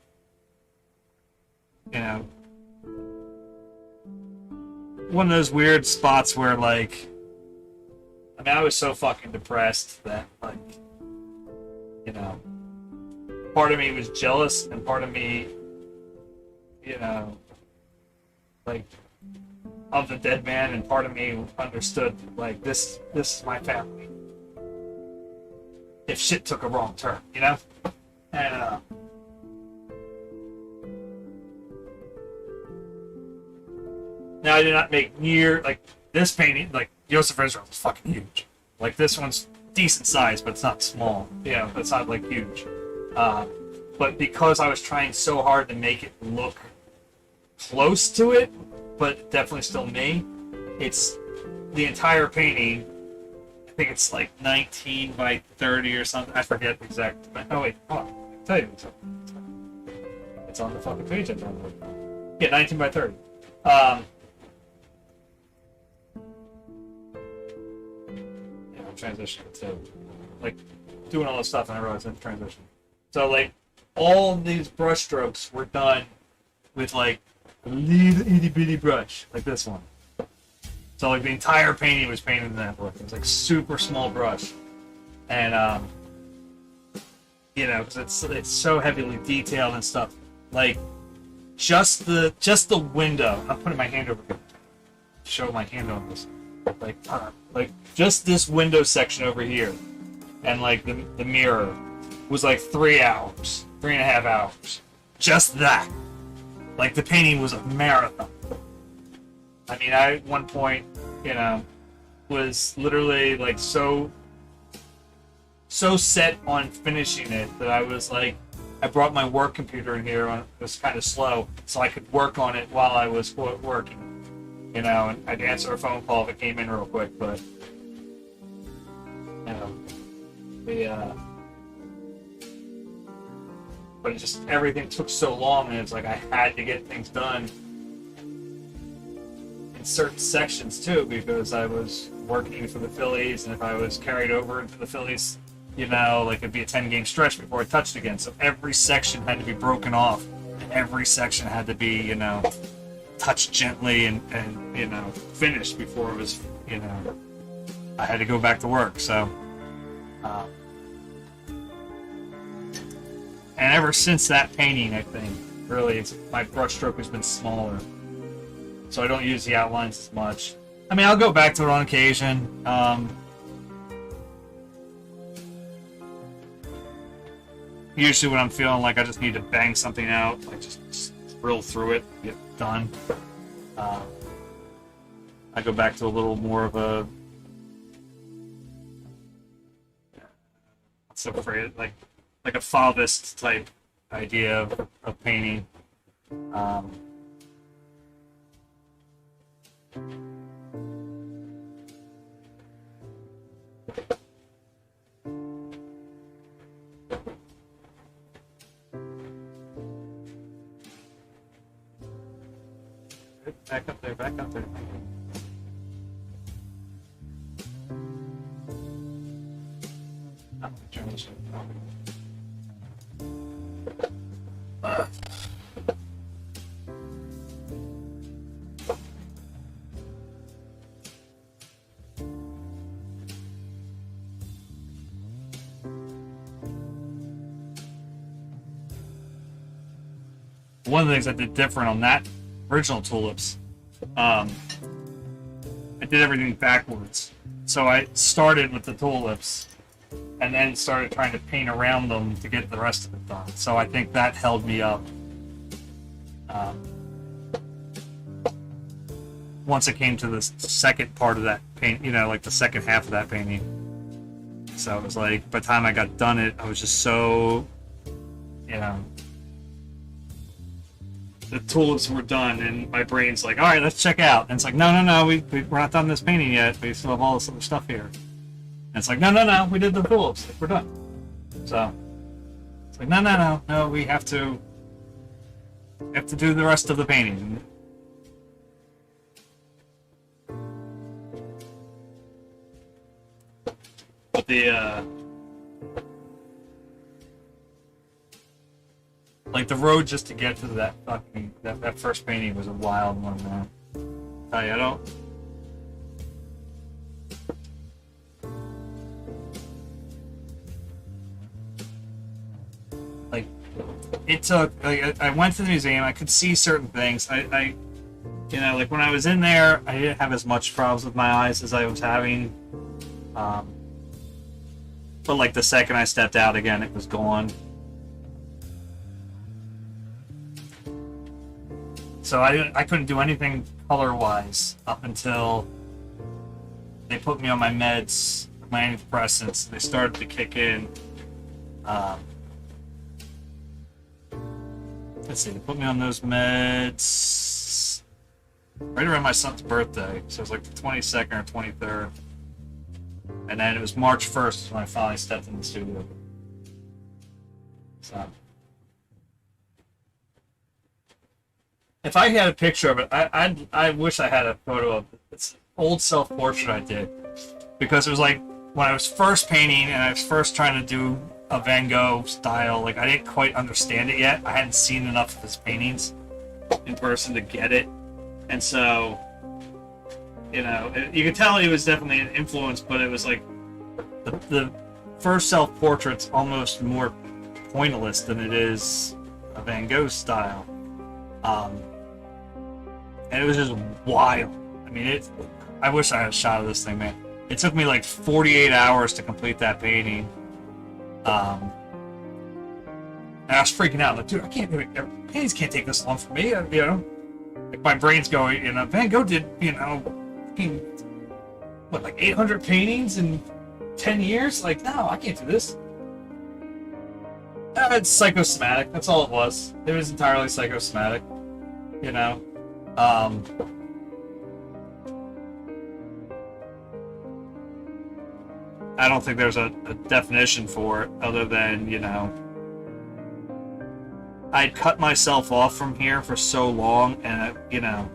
of those weird spots where I was so fucking depressed that part of me was jealous and part of me of the dead man, and part of me understood this is my family if shit took a wrong turn, and now I did not make near this painting. Joseph Israel was fucking huge. This one's decent size, but it's not small. It's not huge. But because I was trying so hard to make it look close to it, but definitely still me, it's the entire painting. I think it's 19 by 30 or something. I forget the exact. Oh wait, hold on. I can tell you. It's on the fucking page. Yeah, 19 by 30. I'm transitioning to doing all this stuff, and I realized I'm transitioning. So all of these brush strokes were done with a little itty bitty brush, like this one. So the entire painting was painted in that look. It was super small brush, and because it's so heavily detailed and stuff. Like just the window. I'm putting my hand over here. Show my hand on this. Like just this window section over here, and like the mirror was like 3 hours, 3.5 hours. Just that. Like the painting was a marathon. I mean, I at one point, you know, was literally like so set on finishing it that I was like, I brought my work computer in here. It was kind of slow, so I could work on it while I was working. You know, and I'd answer a phone call if it came in real quick, but you know, but it just everything took so long, and it's like I had to get things done in certain sections too, because I was working for the Phillies, and if I was carried over into the Phillies, you know, like it'd be a 10-game stretch before I touched again. So every section had to be broken off. Every section had to be, you know, touched gently and you know, finished before it was, you know, I had to go back to work. So, and ever since that painting, I think really my brushstroke has been smaller, so I don't use the outlines as much. I mean, I'll go back to it on occasion. Usually when I'm feeling like I just need to bang something out, like just drill through it, get it done. I go back to a little more of a, what's the phrase, like a Fauvist type idea of painting. Back up there, back up there. Turn this off. One of the things I did different on that original Tulips, I did everything backwards. So I started with the tulips and then started trying to paint around them to get the rest of it done. So I think that held me up. Once it came to the second part of that paint, you know, like the second half of that painting. So it was like, by the time I got done it, I was just so, you know, the tulips were done, and my brain's like, all right, let's check out. And it's like, no, we're not done this painting yet. We still have all this other stuff here. And it's like, no, we did the tulips. We're done. So it's like, no, we have to do the rest of the painting. But like the road just to get to that fucking that first painting was a wild one, man. Tell you, I don't. Like, it took. Like, I went to the museum. I could see certain things. I, you know, like when I was in there, I didn't have as much problems with my eyes as I was having. But like the second I stepped out again, it was gone. So I couldn't do anything color-wise up until they put me on my meds, my antidepressants. They started to kick in. Let's see, they put me on those meds right around my son's birthday. So it was like the 22nd or 23rd. And then it was March 1st when I finally stepped in the studio. So if I had a picture of it, I wish I had a photo of it. It's an old self-portrait I did. Because it was like when I was first painting and I was first trying to do a Van Gogh style, like I didn't quite understand it yet. I hadn't seen enough of his paintings in person to get it. And so, you know, you could tell he was definitely an influence, but it was like the first self-portrait's almost more pointillist than it is a Van Gogh style. And it was just wild. I mean, I wish I had a shot of this thing, man. It took me like 48 hours to complete that painting. And I was freaking out. Like, dude, I can't do it. Paintings can't take this long for me. You know, like my brain's going. You know, Van Gogh did, you know, what, like 800 paintings in 10 years? Like, no, I can't do this. It's psychosomatic. That's all it was. It was entirely psychosomatic. You know. I don't think there's a definition for it other than, you know, I'd cut myself off from here for so long, and you know,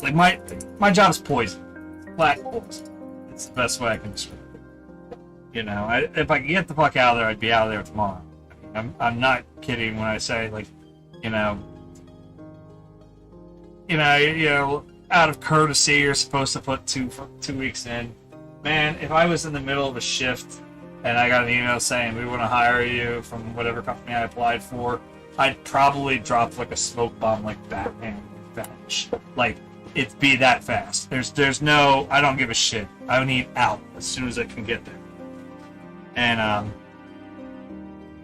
like my job's poison, black holes. It's the best way I can describe it. You know, if I could get the fuck out of there, I'd be out of there tomorrow. I'm not kidding when I say, like, you know, out of courtesy, you're supposed to put 2 weeks in. Man, if I was in the middle of a shift and I got an email saying we want to hire you from whatever company I applied for, I'd probably drop like a smoke bomb like Batman vanish. Like, it'd be that fast. There's no, I don't give a shit. I need out as soon as I can get there. And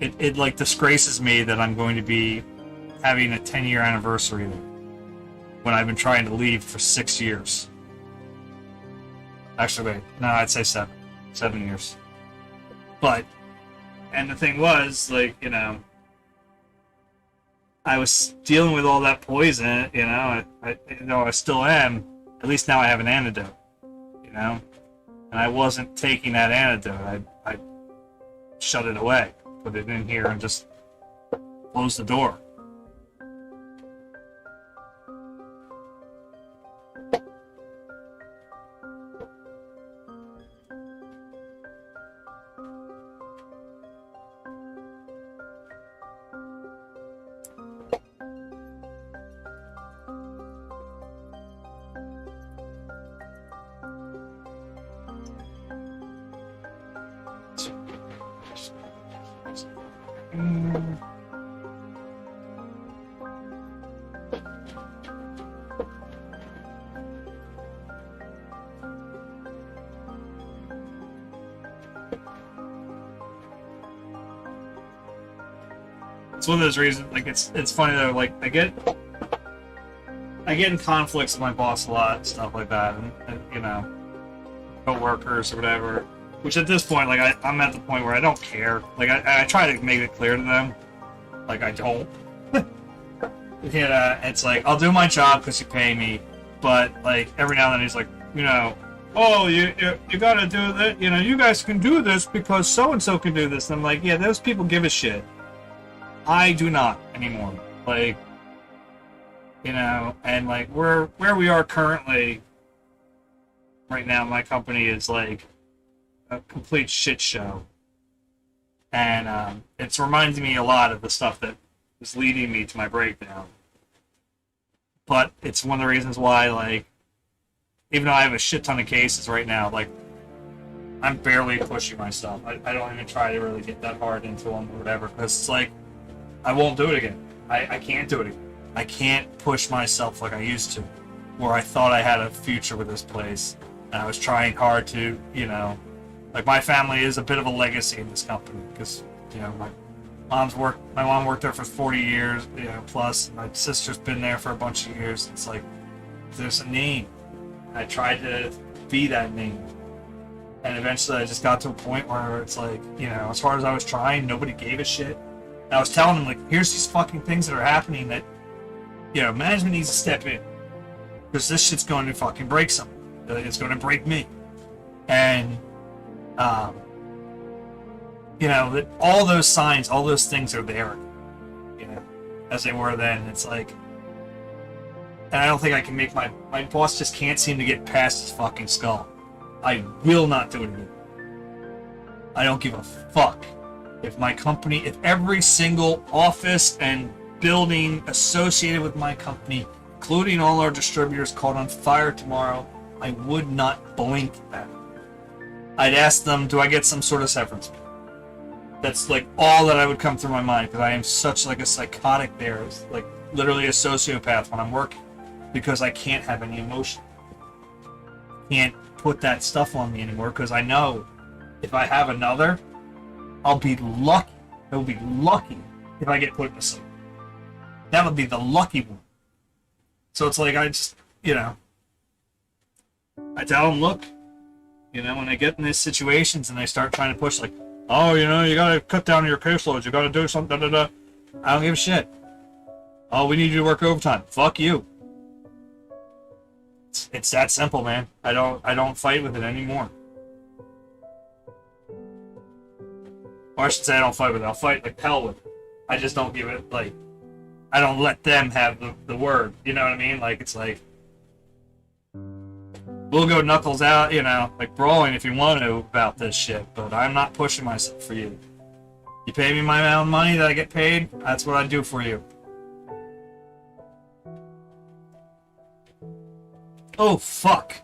it like disgraces me that I'm going to be having a 10-year anniversary there when I've been trying to leave for 6 years. Actually, wait, no, I'd say 7 years. But, and the thing was, like, you know, I was dealing with all that poison, you know, I still am. At least now I have an antidote, you know, and I wasn't taking that antidote. I shut it away, put it in here, and just closed the door. It's one of those reasons, like, it's funny though, like, I get in conflicts with my boss a lot, stuff like that, and you know, co-workers or whatever, which at this point, like, I'm at the point where I don't care. Like, I try to make it clear to them, like, I don't. You know, it's like, I'll do my job because you pay me, but, like, every now and then he's like, you know, oh, you gotta do that, you know, you guys can do this because so-and-so can do this. And I'm like, yeah, those people give a shit. I do not anymore. Like, you know, and like where we are currently right now, my company is like a complete shit show. And it's reminding me a lot of the stuff that was leading me to my breakdown. But it's one of the reasons why, like, even though I have a shit ton of cases right now, like, I'm barely pushing myself. I don't even try to really get that hard into them or whatever, because it's like, I won't do it again. I can't do it again. I can't push myself like I used to, where I thought I had a future with this place, and I was trying hard to, you know, like, my family is a bit of a legacy in this company, because, you know, my mom worked there for 40 years, you know, plus my sister's been there for a bunch of years. It's like, there's a name. I tried to be that name, and eventually I just got to a point where it's like, you know, as hard as I was trying, nobody gave a shit. And I was telling them, like, here's these fucking things that are happening that, you know, management needs to step in, because this shit's going to fucking break someone. It's going to break me. And you know, that all those signs, all those things are there, you know, as they were then. It's like, and I don't think I can make my boss just can't seem to get past his fucking skull. I will not do it again. I don't give a fuck if my company, if every single office and building associated with my company, including all our distributors, caught on fire tomorrow, I would not blink at it. I'd ask them, do I get some sort of severance? That's like all that I would come through my mind, because I am such like a psychotic there, like literally a sociopath when I'm working, because I can't have any emotion. Can't put that stuff on me anymore, because I know if I have another, I'll be lucky. It will be lucky if I get put in a sleep. That would be the lucky one. So it's like I just, I tell them, look, when I get in these situations and they start trying to push, like, oh, you gotta cut down your caseloads, you gotta do something, da da da. I don't give a shit. Oh, we need you to work overtime. Fuck you. It's that simple, man. I don't fight with it anymore. Or I should say I don't fight with it. I'll fight like hell with it. I just don't give it, like, I don't let them have the word. You know what I mean? Like, it's like, we'll go knuckles out, like brawling if you want to about this shit, but I'm not pushing myself for you. You pay me my own money that I get paid, that's what I do for you. Oh, fuck.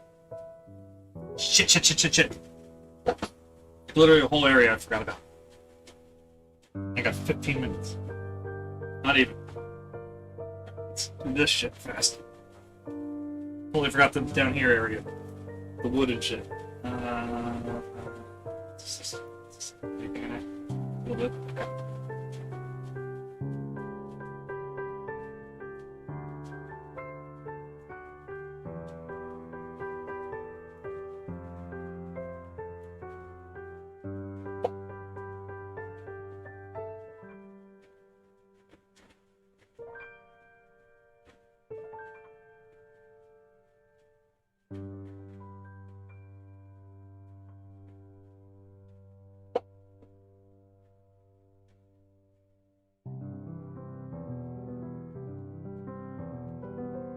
Shit. Literally a whole area I forgot about. I got 15 minutes. Not even. Let's do this shit fast. Totally forgot the down here area. The wood and shit. A little bit. Okay.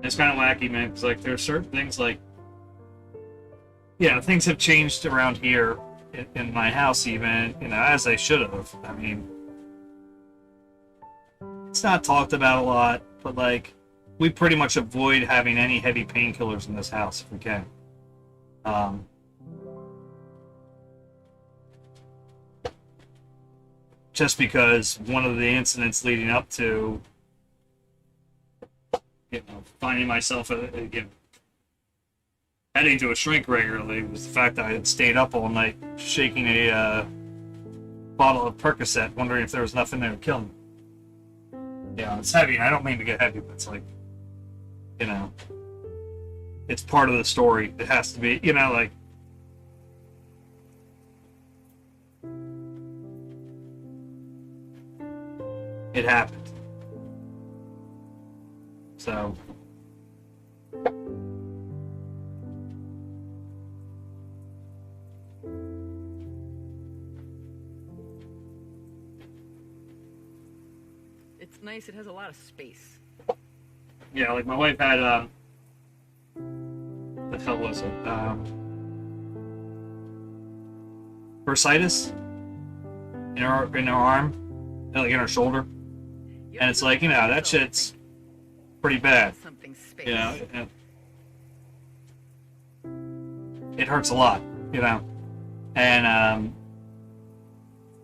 It's kind of wacky, man, because like there are certain things like, things have changed around here in my house, even as they should have. I mean, it's not talked about a lot, but like we pretty much avoid having any heavy painkillers in this house if we can. Just because one of the incidents leading up to finding myself heading to a shrink regularly was the fact that I had stayed up all night shaking a bottle of Percocet, wondering if there was nothing there to kill me. It's heavy, and I don't mean to get heavy, but it's like, it's part of the story. It has to be, like, it happened. So it's nice. It has a lot of space. Yeah, like my wife had the hell was it? Bursitis in her arm, like in her shoulder, and it's like that shit's pretty bad. Something space. It hurts a lot, and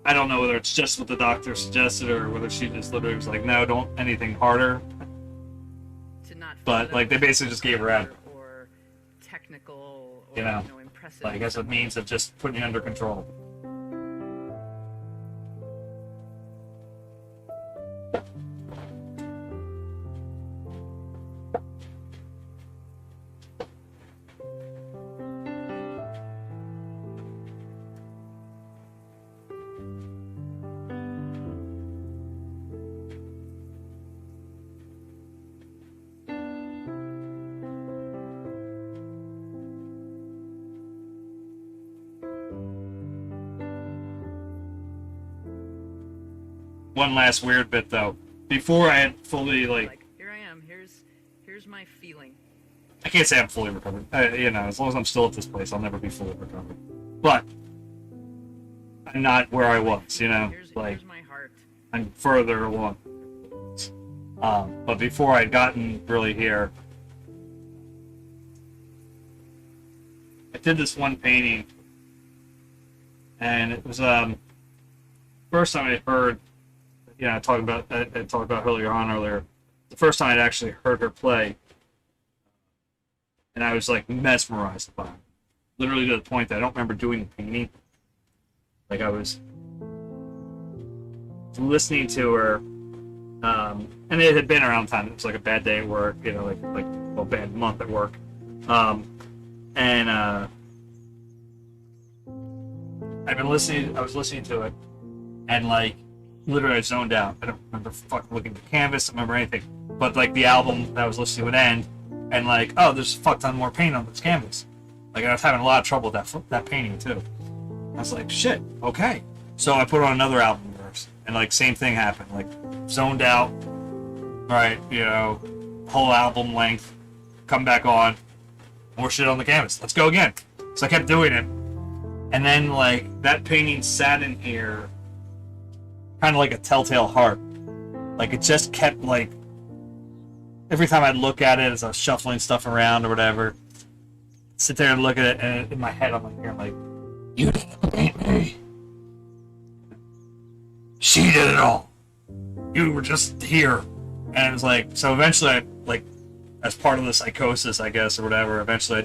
I don't know whether it's just what the doctor suggested or whether she just literally was like, no, don't anything harder. But like they basically just gave her out. Or technical, or, impressive. Like as a means of just putting it under control. One last weird bit though. Before I had fully like here I am. Here's my feeling. I can't say I'm fully recovered. As long as I'm still at this place, I'll never be fully recovered. But I'm not where I was. Here's my heart. I'm further along. But before I'd gotten really here, I did this one painting and it was first time I heard, I talked about her earlier. The first time I'd actually heard her play, and I was like mesmerized by it. Literally to the point that I don't remember doing the painting. Like I was listening to her, and it had been around time. It was like a bad day at work, like a bad month at work, and I was listening to it, and like literally I zoned out. I don't remember fucking looking at the canvas. I don't remember anything. But like the album that I was listening to would end, and like, oh, there's a fuck ton more paint on this canvas. Like I was having a lot of trouble with that painting too. I was like, shit, okay. So I put on another album verse, and like same thing happened. Like zoned out. All right, whole album length. Come back on. More shit on the canvas. Let's go again. So I kept doing it, and then like that painting sat in here, kind of like a telltale heart. Like it just kept like. Every time I'd look at it as I was shuffling stuff around or whatever, sit there and look at it, and in my head I'm like, you didn't paint me. She did it all. You were just here. And it was like, so eventually I, like, as part of the psychosis, I guess, or whatever, eventually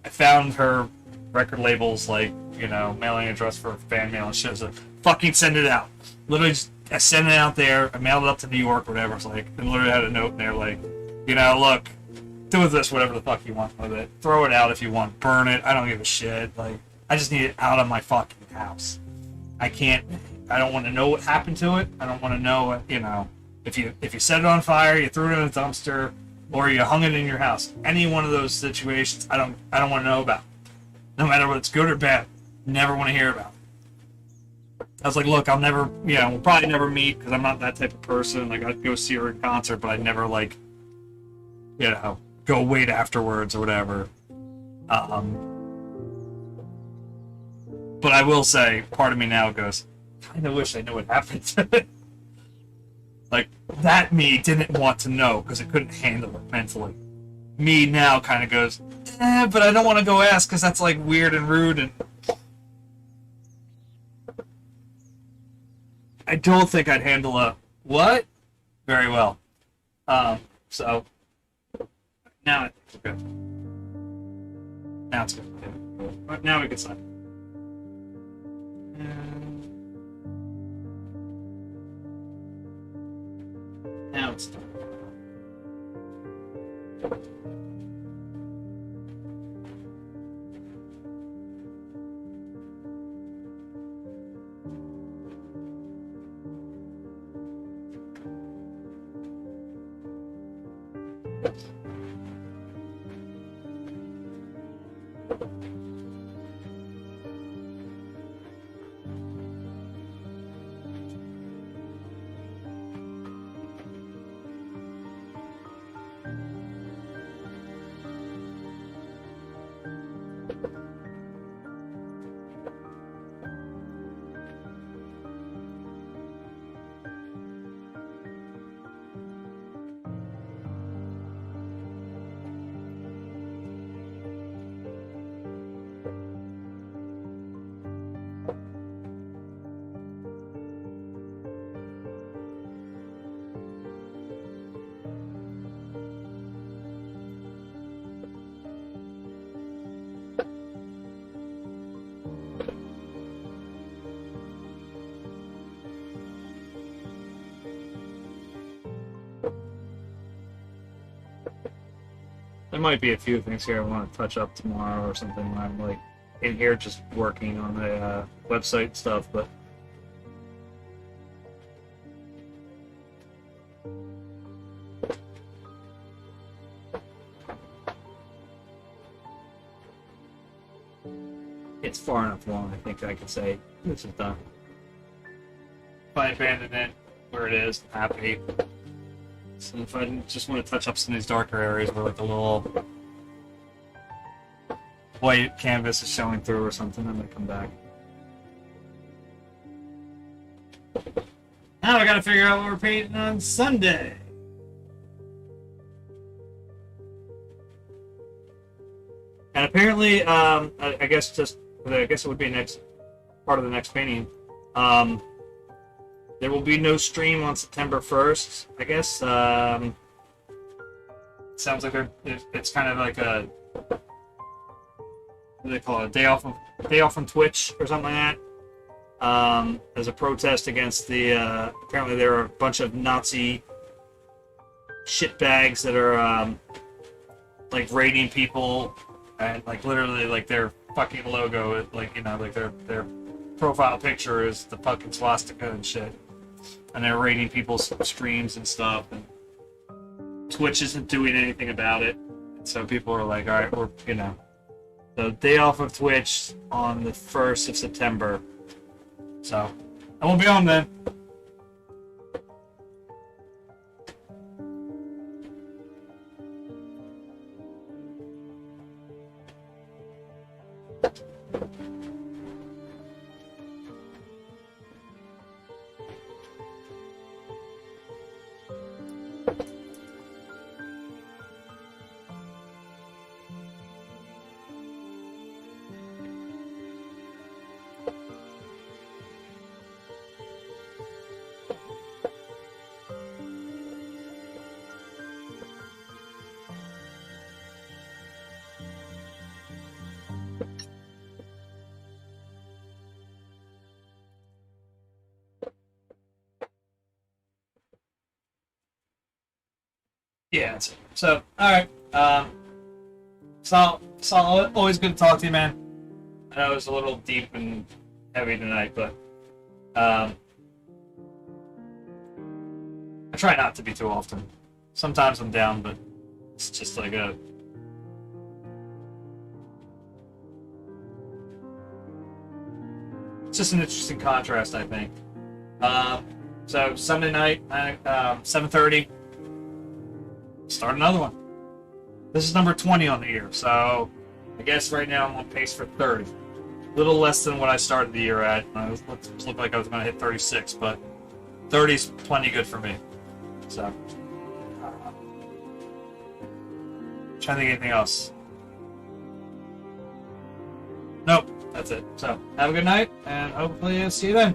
I found her record labels, like, mailing address for fan mail and shit. So fucking send it out. Literally just, I sent it out there. I mailed it up to New York, whatever. It's like, and literally had a note in there, like, look, do with this whatever the fuck you want with it. Throw it out if you want. Burn it. I don't give a shit. Like, I just need it out of my fucking house. I don't want to know what happened to it. I don't want to know what, if you set it on fire, you threw it in a dumpster, or you hung it in your house. Any one of those situations, I don't want to know about. No matter whether it's good or bad. Never want to hear about. I was like, look, I'll never, we'll probably never meet because I'm not that type of person. Like, I'd go see her in concert, but I'd never, like, go wait afterwards or whatever. But I will say, part of me now goes, I kind of wish I knew what happened to it. Like, that me didn't want to know because it couldn't handle it mentally. Me now kind of goes, but I don't want to go ask because that's, like, weird and rude and... I don't think I'd handle a what very well. So now I think we're good. Now it's good. Yeah. Now we can sign. Now it's done. There might be a few things here I want to touch up tomorrow or something when I'm like in here just working on the website stuff, but it's far enough along. I think I can say this is done. If I abandon it where it is, happy. So if I just want to touch up some of these darker areas where like the little white canvas is showing through or something, I'm gonna come back. Now I gotta figure out what we're painting on Sunday. And apparently, I guess it would be next part of the next painting. There will be no stream on September 1st, I guess. Sounds like it's kind of like a, what do they call it, day off from Twitch or something like that. As a protest against the, apparently there are a bunch of Nazi shitbags that are, like raiding people, and like literally like their fucking logo, like, you know, like their profile picture is the fucking swastika and shit. And they're raiding people's streams and stuff, and Twitch isn't doing anything about it. And so people are like, alright, we're, you know, the day off of Twitch on the 1st of September. So, I won't be on then. Yeah, that's it. So, alright. It's always good to talk to you, man. I know it was a little deep and heavy tonight, but I try not to be too often. Sometimes I'm down, but it's just like it's just an interesting contrast, I think. So Sunday night, 7:30. Start another one. This is number 20 on the year, so I guess right now I'm on pace for 30. A little less than what I started the year at. It looked like I was going to hit 36, but 30's plenty good for me. So, trying to think of anything else. Nope, that's it. So, have a good night, and hopefully I'll see you then.